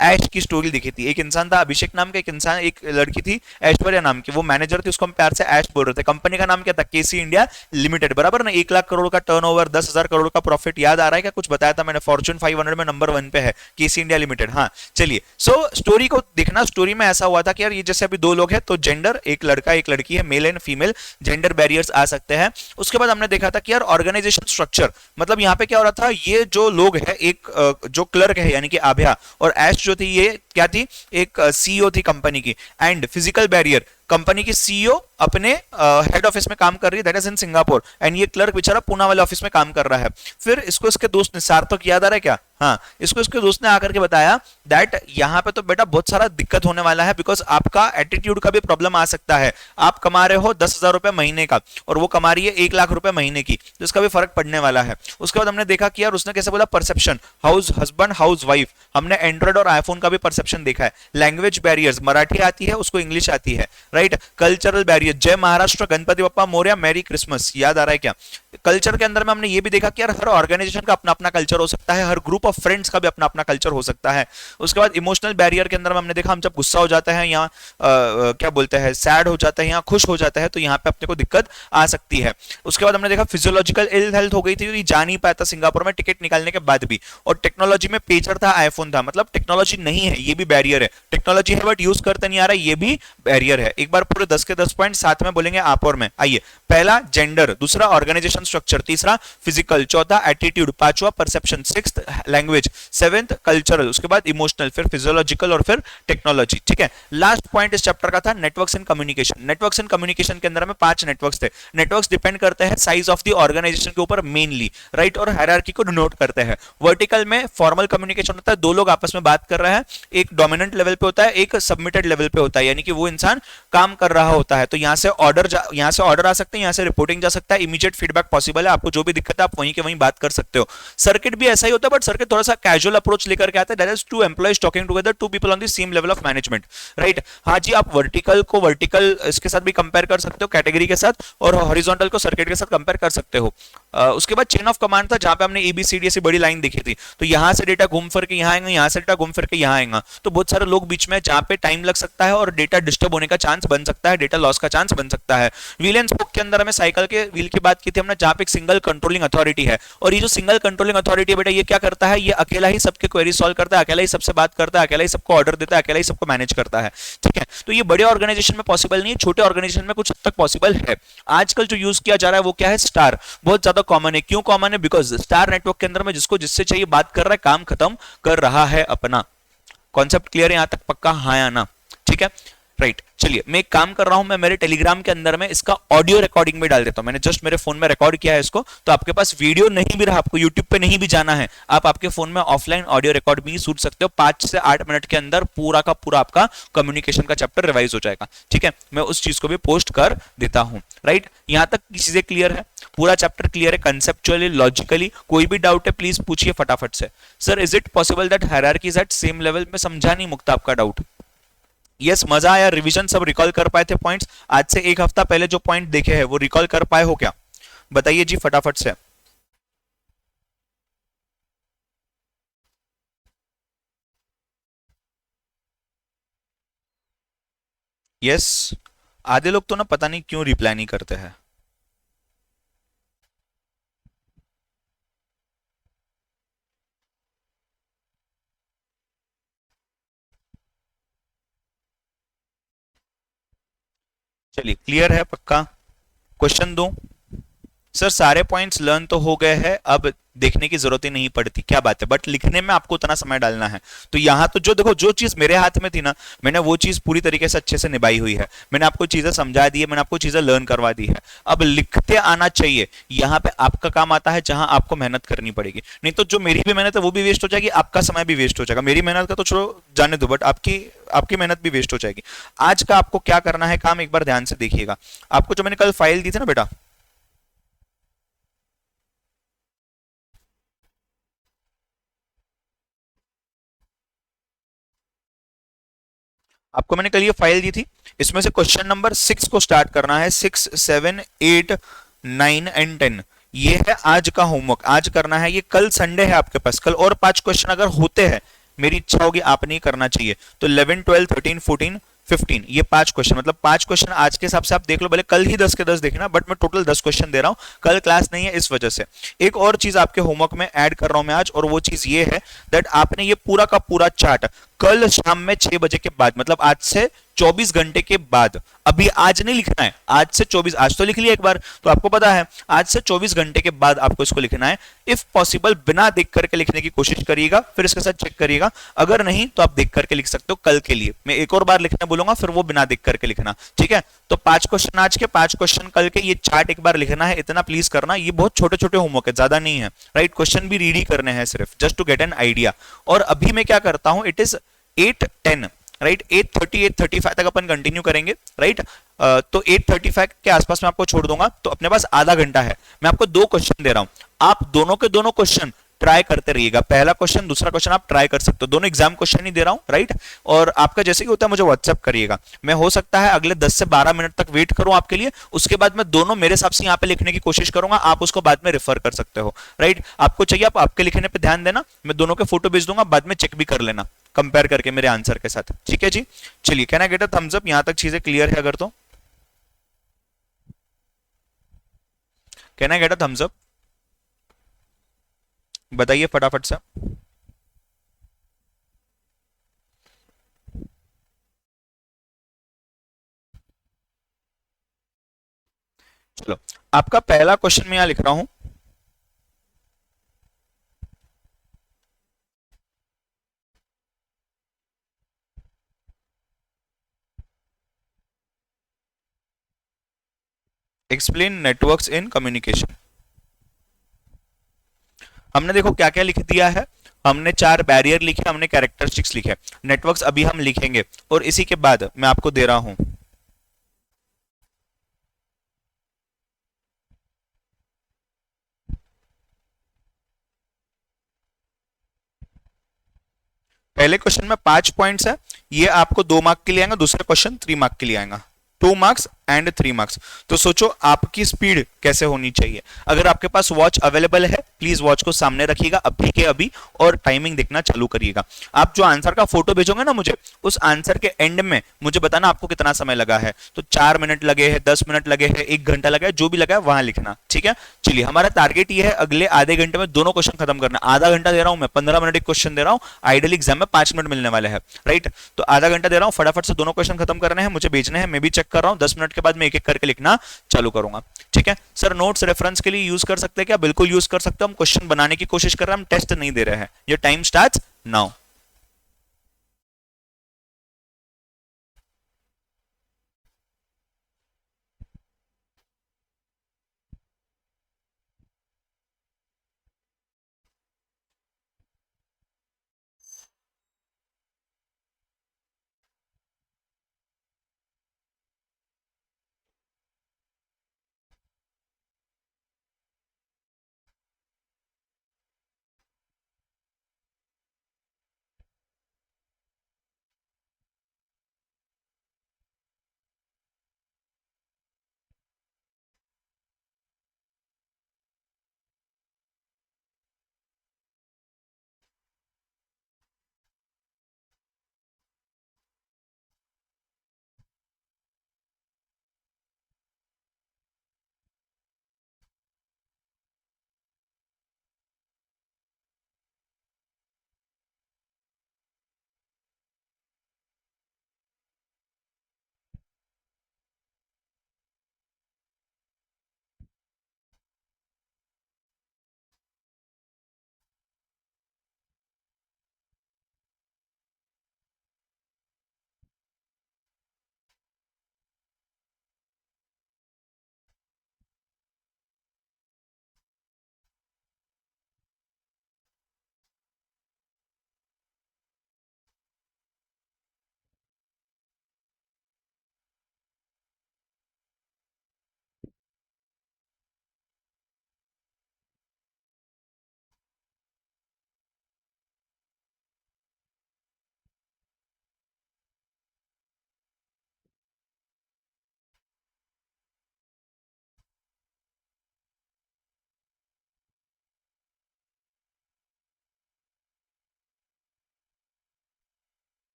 ऐश की स्टोरी देखी थी। एक इंसान था अभिषेक नाम का, एक इंसान, एक लड़की थी ऐश्वर्या नाम की, वो मैनेजर थी, उसको हम प्यार से ऐश बोल रहे थे। कंपनी का नाम क्या था? केसी इंडिया लिमिटेड, बराबर ना। 1 लाख करोड़ का टर्नओवर, 10,000 करोड़ का प्रॉफिट, याद आ रहा है क्या? कुछ बताया था मैंने, फॉर्च्यून 500 में नंबर 1 पे है केसी इंडिया लिमिटेड। हाँ चलिए, सो स्टोरी को देखना। स्टोरी में ऐसा हुआ था कि यार ये जैसे अभी दो लोग हैं, तो जेंडर, एक लड़का एक लड़की है, male and female, gender barriers आ सकते हैं। उसके बाद हमने देखा था कि यार ऑर्गेनाइजेशन स्ट्रक्चर, मतलब यहाँ पे क्या हो रहा था, ये जो लोग है, एक जो क्लर्क है यानी कि आभ्या, और ऐश जो थी, ये क्या थी? एक सीईओ थी कंपनी की। एंड फिजिकल बैरियर, कंपनी की सीईओ अपने हेड ऑफिस में काम कर रही है, that is in Singapore, and ये क्लर्क बेचारा पुणे वाले ऑफिस में काम कर रहा है। फिर इसको इसके दोस्त ने, सार्थक याद आ रहा है क्या? हाँ, इसको इसके दोस्त ने आकर के बताया दैट यहाँ पे तो बेटा बहुत सारा दिक्कत होने वाला है, बिकॉज आपका एटीट्यूड का भी प्रॉब्लम आ सकता है। आप कमा रहे हो 10,000 रुपए महीने का, और वो कमा रही है 1 लाख रुपए महीने की, तो इसका भी फर्क पड़ने वाला है। उसके बाद हमने देखा कि यार उसने कैसे बोला, perception, house husband, house wife. हमने एंड्रॉइड और आईफोन का भी परसेप्शन परसेप्शन देखा है, लैंग्वेज बैरियर्स, मराठी आती है उसको इंग्लिश आती है, राइट, कल्चरल बैरियर, जय महाराष्ट्र, गणपति बप्पा मोरया, मैरी क्रिसमस, याद आ रहा है क्या? कल्चर के अंदर में हमने ये भी देखा कि यार हर ऑर्गेनाइजेशन का अपना अपना कल्चर हो सकता है, हर ग्रुप ऑफ फ्रेंड्स का भी अपना अपना कल्चर हो सकता है। उसके बाद इमोशनल बैरियर के अंदर में हमने देखा हम जब गुस्सा हो जाता है या क्या बोलते हैं सैड हो जाता है या खुश हो जाता है तो यहाँ पे अपने को दिक्कत आ सकती है। उसके बाद हमने देखा फिजियोलॉजिकल इल हेल्थ हो गई थी, तो जा नहीं पाया था सिंगापुर में टिकट निकालने के बाद भी। और टेक्नोलॉजी में पेजर था, आईफोन था, मतलब टेक्नोलॉजी नहीं है, ये भी बैरियर है। टेक्नोलॉजी है बट यूज करते नहीं आ रहा, ये भी बैरियर है। एक बार पूरे 10 के 10 पॉइंट साथ में बोलेंगे आप और मैं। आइए, पहला जेंडर, दूसरा ऑर्गेनाइजेशन स्ट्रक्चर, तीसरा फिजिकल, चौथा एटीट्यूड, पांचवा perception, sixth language, seventh cultural, उसके बाद इमोशनल, फिर फिजियोलॉजिकल और फिर टेक्नोलॉजी। ठीक है, लास्ट पॉइंट इस चैप्टर का था networks and communication. Networks and communication के अंदर में 5 नेटवर्क्स थे। नेटवर्क्स डिपेंड करते हैं साइज ऑफ द ऑर्गेनाइजेशन के ऊपर मेनली, राइट, और हायरार्की को डिनोट करते हैं। वर्टिकल में फॉर्मल कम्युनिकेशन होता है, दो लोग आपस में बात कर रहे हैं, एक डोमिनेंट लेवल पे होता है, एक सबमिटेड लेवल पे होता है, यानी कि वो इंसान काम कर रहा होता है। तो यहां से ऑर्डर आ सकते हैं, यहां से रिपोर्टिंग जा सकता है, इमीडिएट फीडबैक पॉसिबल है, आपको जो भी दिक्कत है आप वहीं के वहीं बात कर सकते हो। सर्किट भी ऐसा ही होता है, बट सर्किट थोड़ा सा कैजुअल अप्रोच लेकर के आता है, that is two employees talking together, two people on the same level of management, right. हाँ जी, आप वर्टिकल को वर्टिकल इसके साथ भी कंपेयर कर सकते हो, कैटेगरी के साथ, और हॉरिजॉन्टल को सर्किट के साथ कंपेयर कर सकते हो। उसके बाद चेन ऑफ कमांड था, जहां पे हमने एबीसीडी ऐसी बड़ी लाइन देखी थी, तो यहां से डेटा घूम फिर के यहां आएगा, यहां से डेटा घूम फिर के यहां आएगा, तो बहुत सारे लोग बीच में जहां पे टाइम लग सकता है और डेटा डिस्टर्ब होने का चांस बन सकता है, डेटा लॉस का चांस बन सकता है। व्हील एंड स्पोक के अंदर हमें साइकिल के व्हील की बात की थी हमने, जहां पे एक सिंगल कंट्रोलिंग अथॉरिटी है, और ये जो सिंगल कंट्रोलिंग अथॉरिटी है बेटा, ये क्या करता है, ये अकेला ही सबके क्वेरी सॉल्व करता है, अकेला ही सबसे बात करता है, अकेला ही सबको ऑर्डर देता है, अकेला ही सबको मैनेज करता है। ठीक है, तो ये बड़े ऑर्गेनाइजेशन में पॉसिबल नहीं है, छोटे ऑर्गेनाइजेशन में कुछ हद तक पॉसिबल है। आजकल जो यूज किया जा रहा है वो क्या है, स्टार, बहुत ज्यादा कॉमन है। क्यों कॉमन है? बिकॉज स्टार नेटवर्क के अंदर में जिसको जिससे चाहिए बात कर रहा है, काम खत्म कर रहा है अपना। कॉन्सेप्ट क्लियर है यहां तक? पक्का हाँ या ना? ठीक है, राइट। चलिए, मैं एक काम कर रहा हूं, मैं मेरे टेलीग्राम के अंदर में इसका ऑडियो रिकॉर्डिंग में डाल देता हूं। मैंने जस्ट मेरे फोन में रिकॉर्ड किया है इसको, तो आपके पास वीडियो नहीं भी रहा, आपको यूट्यूब पे नहीं भी जाना है, आप आपके फोन में ऑफलाइन ऑडियो रिकॉर्ड भी सुन सकते हो। 5 से 8 मिनट के अंदर पूरा का पूरा आपका कम्युनिकेशन का चैप्टर रिवाइज हो जाएगा। ठीक है, मैं उस चीज को भी पोस्ट कर देता हूं, राइट। यहां तक की चीजें क्लियर है, पूरा चैप्टर क्लियर है, कंसेप्चुअली, लॉजिकली। कोई भी डाउट है प्लीज पूछिए फटाफट से। Sir, is it possible that hierarchy is at same level? में समझा नहीं मुक्ता आपका डाउट। यस, मजा आया, रिवीजन सब रिकॉल कर पाए थे पॉइंट्स? आज से एक हफ्ता पहले जो पॉइंट देखे हैं वो रिकॉल कर पाए हो क्या? बताइए जी फटाफट से। यस, आधे लोग तो ना पता नहीं क्यों रिप्लाई नहीं करते हैं। चलिए, क्लियर है पक्का? क्वेश्चन दूं? सर, सारे पॉइंट्स लर्न तो हो गए हैं, अब देखने की जरूरत ही नहीं पड़ती, क्या बात है, बट लिखने में आपको उतना समय डालना है। तो यहां तो जो देखो, जो चीज मेरे हाथ में थी ना, मैंने वो चीज पूरी तरीके से अच्छे से निभाई हुई है। मैंने आपको चीजें समझा दी है, मैंने आपको चीजें लर्न करवा दी है। अब लिखते आना चाहिए, यहाँ पे आपका काम आता है जहां आपको मेहनत करनी पड़ेगी। नहीं तो जो मेरी भी मेहनत है वो भी वेस्ट हो जाएगी, आपका समय भी वेस्ट हो जाएगा। मेरी मेहनत का तो चलो जाने दो, बट आपकी आपकी मेहनत भी वेस्ट हो जाएगी। आज का आपको क्या करना है काम, एक बार ध्यान से देखिएगा। आपको जो मैंने कल फाइल दी थी ना बेटा, आपको मैंने कल ये फाइल दी थी, इसमें से क्वेश्चन नंबर 6 को स्टार्ट करना है। 6, 7, 8, 9 एंड 10, ये है आज का होमवर्क, आज करना है ये। कल संडे है आपके पास, कल और 5 क्वेश्चन अगर होते हैं, मेरी इच्छा होगी आपने करना चाहिए, तो 11, 12, 13, 14, 15, ये 5 क्वेश्चन, मतलब 5 क्वेश्चन आज के हिसाब से आप देख लो, भले कल ही 10 के 10 देखना, बट मैं टोटल 10 क्वेश्चन दे रहा हूं, कल क्लास नहीं है इस वजह से। एक और चीज आपके होमवर्क में ऐड कर रहा हूं मैं आज, और वो चीज ये है दैट आपने ये पूरा का पूरा चार्ट कल शाम में 6 बजे के बाद, मतलब आज से 24 घंटे के बाद, अभी आज नहीं लिखना है, आज से 24, आज तो लिख लिया एक बार तो आपको पता है, आज से 24 घंटे के बाद आपको इसको लिखना है। इफ पॉसिबल बिना देख करके लिखने की कोशिश करिएगा, फिर इसके साथ चेक करिएगा, अगर नहीं तो आप देख करके लिख सकते हो कल के लिए। मैं एक और बार लिखने बोलूंगा, फिर वो बिना देख करके लिखना, ठीक है। तो 5 क्वेश्चन आज के, 5 क्वेश्चन कल के, ये चार्ट एक बार लिखना है, इतना प्लीज करना। ये बहुत छोटे छोटे होमवर्क है, ज्यादा नहीं है, राइट। क्वेश्चन भी रीड ही करने हैं सिर्फ, just to get an idea. और अभी मैं क्या करता हूं, इट इज 8:10, राइट। 8:30, 8:35 तक अपन कंटिन्यू करेंगे, राइट। तो 8:35 के आसपास मैं आपको छोड़ दूंगा, तो अपने पास आधा घंटा है। मैं आपको 2 क्वेश्चन दे रहा हूं, आप दोनों के दोनों क्वेश्चन ट्राई करते रहिएगा, पहला क्वेश्चन दूसरा क्वेश्चन आप ट्राई कर सकते हो, दोनों एग्जाम क्वेश्चन ही दे रहा हूँ, राइट। और आपका जैसे कि होता है मुझे व्हाट्सअप करिएगा, मैं हो सकता है अगले 10 से 12 मिनट तक वेट करूं आपके लिए, उसके बाद मैं दोनों मेरे हिसाब से यहाँ पे लिखने की कोशिश करूंगा, आप उसको बाद में रेफर कर सकते हो, राइट। आपको चाहिए आप आपके लिखने पे ध्यान देना, मैं दोनों के फोटो भेज दूंगा, बाद में चेक भी कर लेना कंपेयर करके मेरे आंसर के साथ, ठीक है जी। चलिए, can I get a thumbs up, यहां तक चीजें क्लियर है अगर तो? Can I get a thumbs up? बताइए फटाफट से। चलो, आपका पहला क्वेश्चन मैं यहां लिख रहा हूं। Explain networks in communication. हमने देखो क्या क्या लिख दिया है, हमने 4 बैरियर लिखे, हमने कैरेक्टरिस्टिक्स लिखे, नेटवर्क्स अभी हम लिखेंगे, और इसी के बाद मैं आपको दे रहा हूं पहले क्वेश्चन में 5 पॉइंट्स है, ये आपको 2 मार्क के लिए आएगा, दूसरा क्वेश्चन 3 मार्क के लिए आएगा, 2 मार्क्स एंड 3 मार्क्स। तो सोचो आपकी स्पीड कैसे होनी चाहिए। अगर आपके पास वॉच अवेलेबल है, प्लीज वॉच को सामने रखिएगा अभी के अभी, और टाइमिंग देखना चालू करिएगा। आप जो आंसर का फोटो भेजोगे ना मुझे, उस आंसर के एंड में मुझे बताना आपको कितना समय लगा है, तो 4 मिनट लगे हैं, 10 मिनट लगे हैं, 1 घंटा लगा है, जो भी लगा है वहां लिखना, ठीक है। चलिए, हमारा टारगेट ये है अगले आधे घंटे में दोनों क्वेश्चन खत्म करना। आधा घंटा दे रहा हूं मैं, 15 मिनट एक क्वेश्चन दे रहा हूं, आइडियल एग्जाम में 5 मिनट मिलने वाले हैं, राइट। तो आधा घंटा दे रहा हूं, फटाफट से दोनों क्वेश्चन खत्म करने हैं, मुझे भेजने हैं, मैं भी चेक कर रहा हूं, 10 मिनट के बाद मैं एक एक करके लिखना चालू करूंगा, ठीक है। सर नोट्स रेफरेंस के लिए यूज कर सकते हैं क्या? बिल्कुल यूज कर सकते हो, हम क्वेश्चन बनाने की कोशिश कर रहे हैं, हम टेस्ट नहीं दे रहे हैं। ये time start now.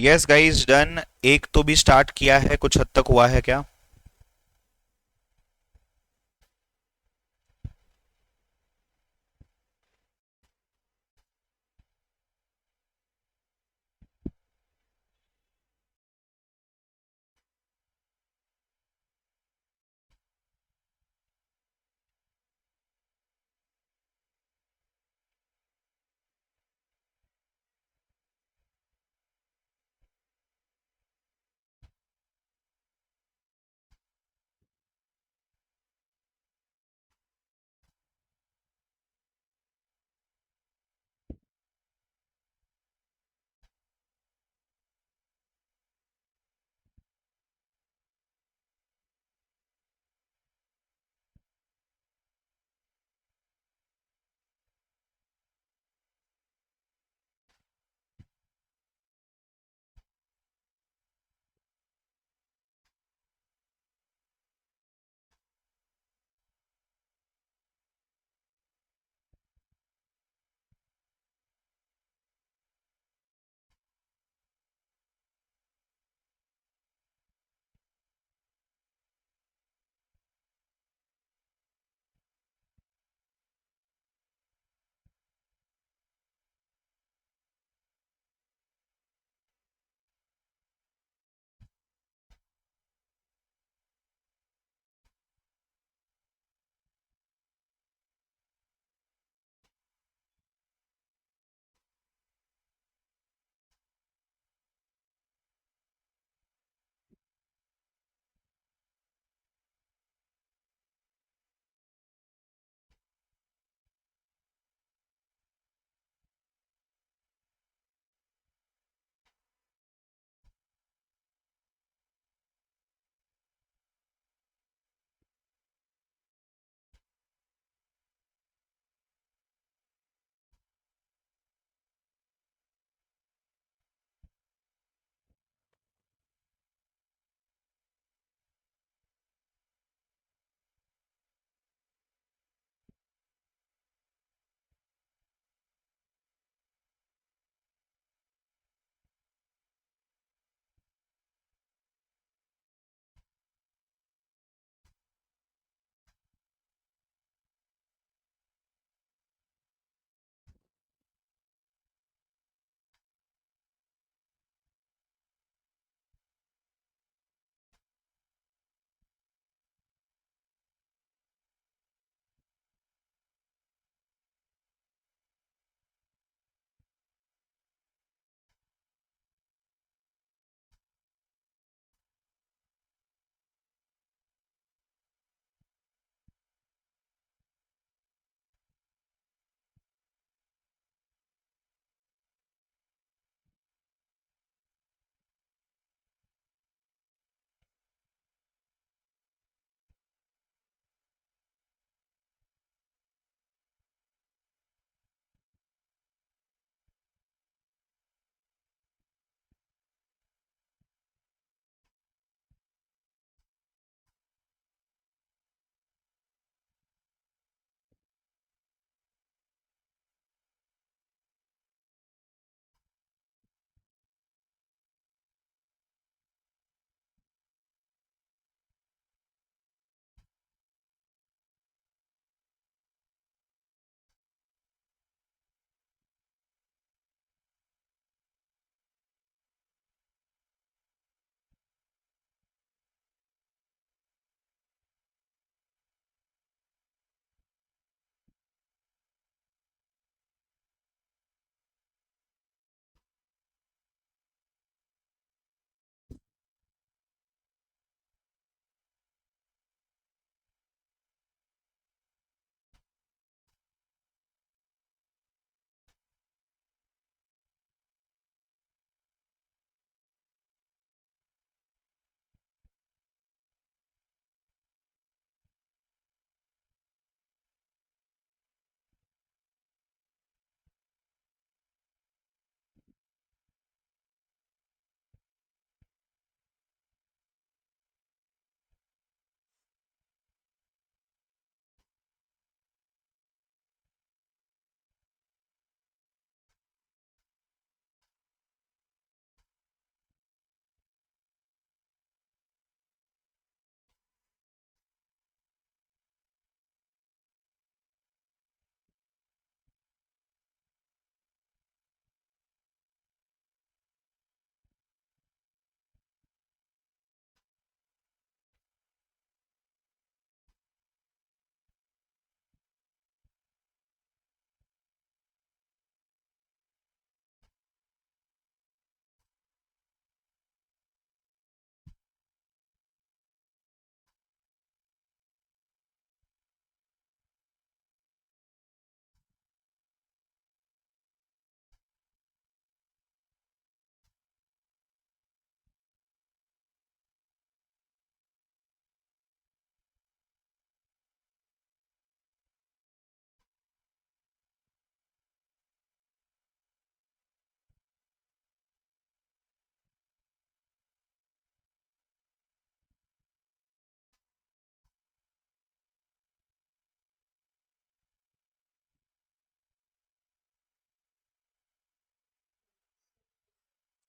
Yes guys done. एक तो भी स्टार्ट किया है, कुछ हद तक हुआ है क्या?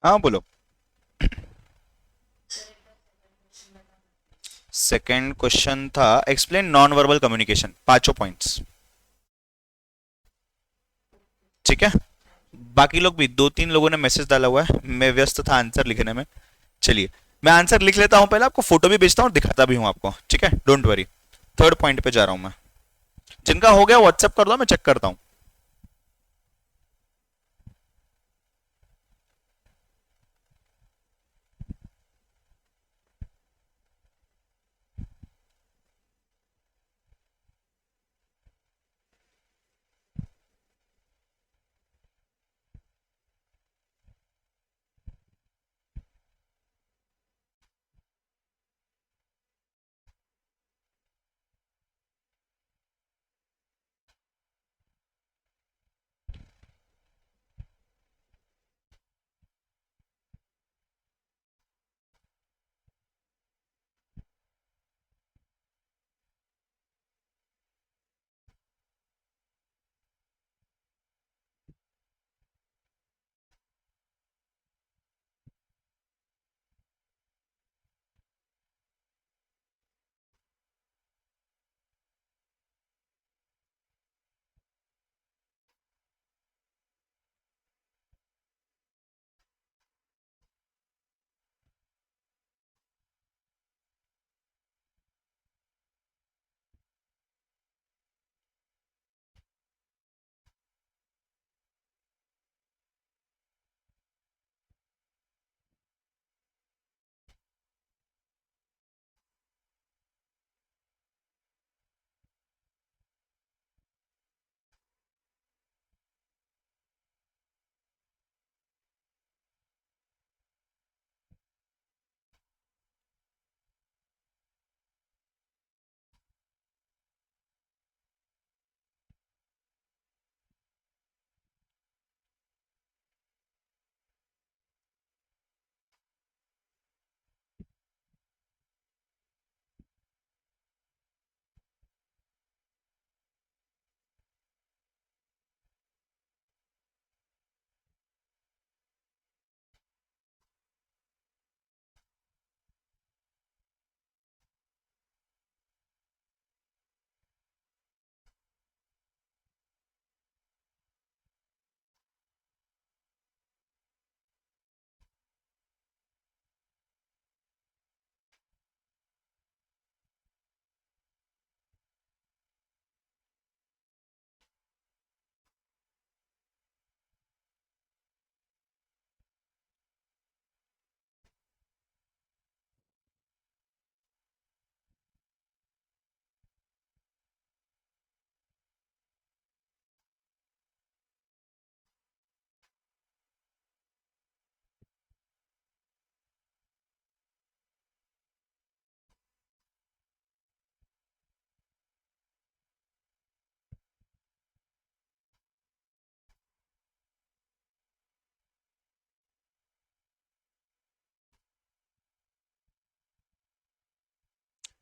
हाँ बोलो। सेकंड क्वेश्चन था एक्सप्लेन नॉन वर्बल कम्युनिकेशन, पांचों पॉइंट्स। ठीक है। बाकी लोग भी, दो तीन लोगों ने मैसेज डाला हुआ है, मैं व्यस्त था आंसर लिखने में। चलिए, मैं आंसर लिख लेता हूं, पहले आपको फोटो भी भेजता हूं और दिखाता भी हूं आपको, ठीक है, डोंट वरी। थर्ड पॉइंट पे जा रहा हूं मैं। जिनका हो गया व्हाट्सएप कर दो, मैं चेक करता हूं।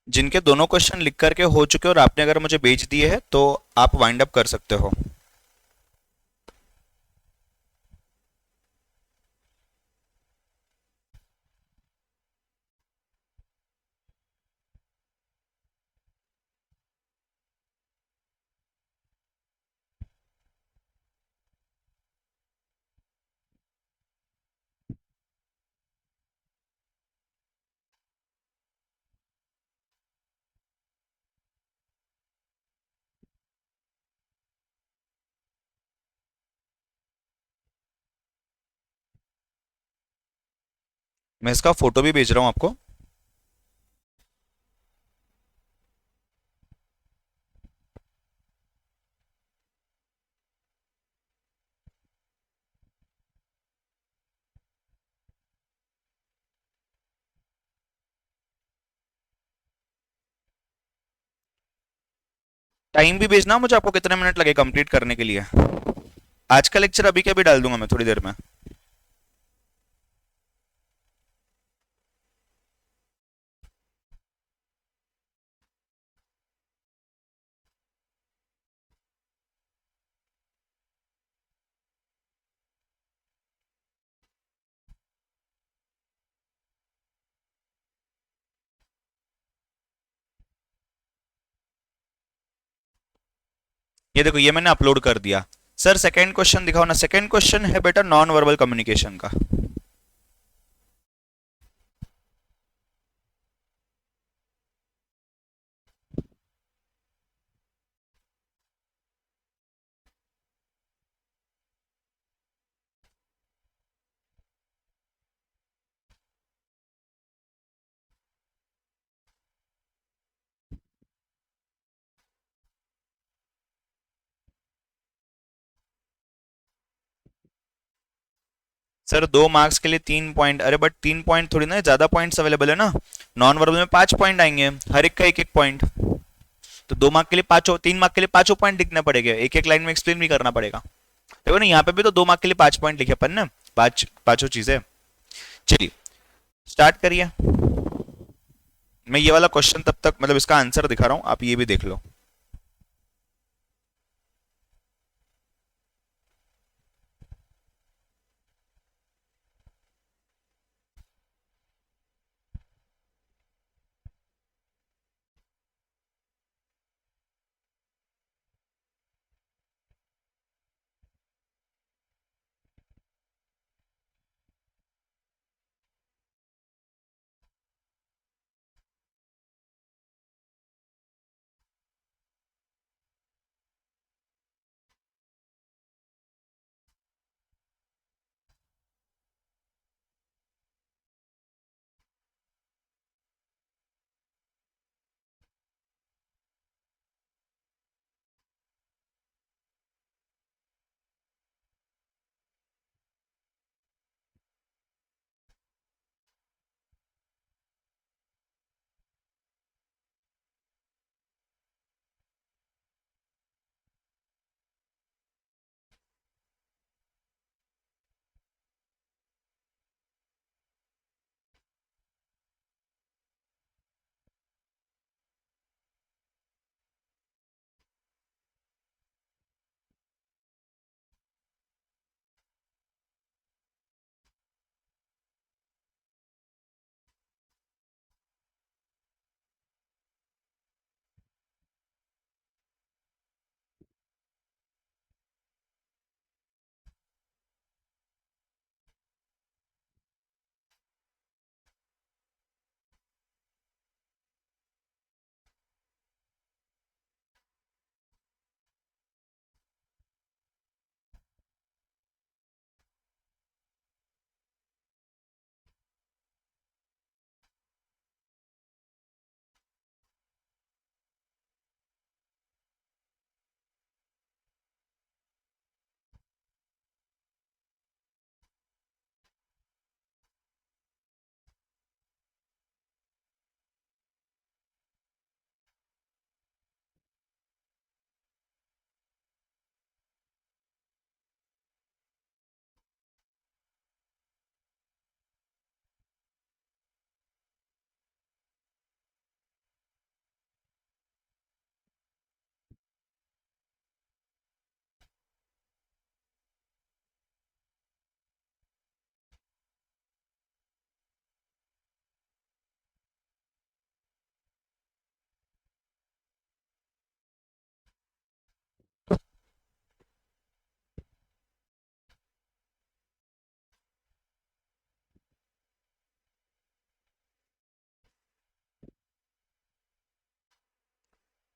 जिनके दोनों क्वेश्चन लिख करके हो चुके और आपने अगर मुझे भेज दिए हैं तो आप वाइंड अप कर सकते हो। मैं इसका फोटो भी भेज रहा हूँ आपको। टाइम भी भेजना मुझे, आपको कितने मिनट लगे कंप्लीट करने के लिए। आज का लेक्चर अभी के अभी डाल दूंगा मैं थोड़ी देर में। ये देखो, ये मैंने अपलोड कर दिया। सर सेकंड क्वेश्चन दिखाओ ना। सेकंड क्वेश्चन है बेटा नॉन वर्बल कम्युनिकेशन का। सर 2 मार्क्स के लिए 3 पॉइंट, अरे बट 3 पॉइंट थोड़ी ना, ज्यादा पॉइंट्स अवेलेबल है ना। नॉन वर्बल में 5 पॉइंट आएंगे, हर एक का एक एक पॉइंट। तो 2 मार्क के लिए पांचों, 3 मार्क के लिए पांचों पॉइंट लिखने पड़ेगा, एक एक लाइन में एक्सप्लेन भी करना पड़ेगा। देखो ना, यहाँ पे भी तो 2 मार्क के लिए 5 पॉइंट लिखे अपन ने, पांच पांचों चीजें। चलिए स्टार्ट करिए। मैं ये वाला क्वेश्चन तब तक, मतलब इसका आंसर दिखा रहा हूँ, आप ये भी देख लो।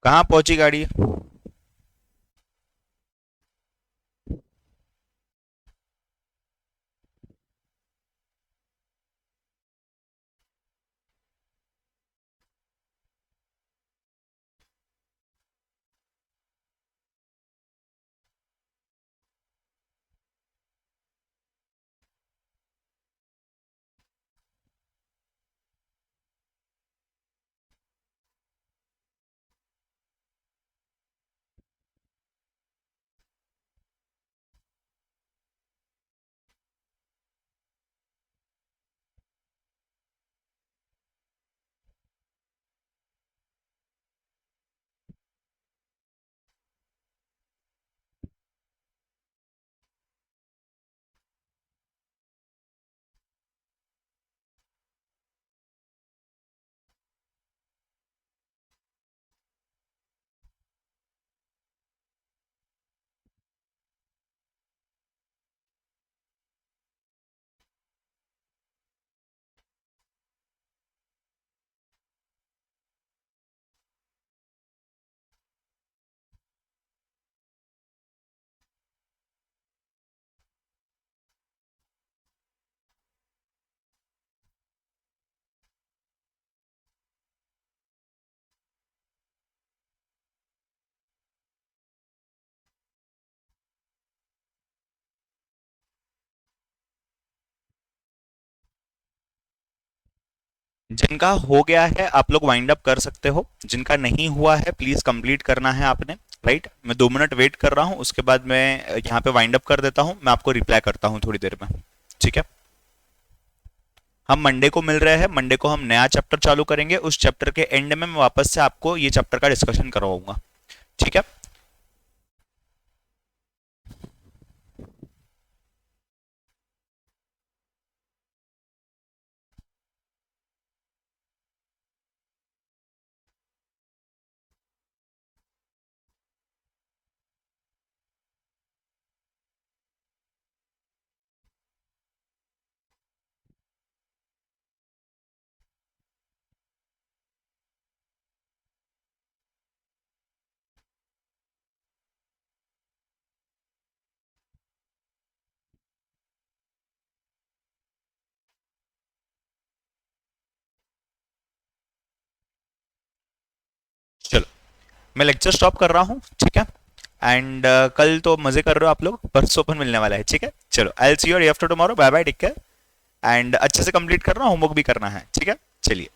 कहाँ पहुंची गाड़ी? जिनका हो गया है आप लोग वाइंड अप कर सकते हो, जिनका नहीं हुआ है प्लीज कंप्लीट करना है आपने। राइट, मैं 2 मिनट वेट कर रहा हूँ, उसके बाद मैं यहाँ पे वाइंड अप कर देता हूँ, मैं आपको रिप्लाई करता हूँ थोड़ी देर में। ठीक है, हम मंडे को मिल रहे हैं, मंडे को हम नया चैप्टर चालू करेंगे, उस चैप्टर के एंड में मैं वापस से आपको ये चैप्टर का डिस्कशन करवाऊंगा। ठीक है, चलो मैं लेक्चर स्टॉप कर रहा हूँ। ठीक है, एंड कल तो मजे कर रहे हो आप लोग, परसों अपन मिलने वाला है। ठीक है, चलो I will see you day after tomorrow, bye bye, take care, and अच्छे से कंप्लीट करना, होमवर्क भी करना है। ठीक है, चलिए।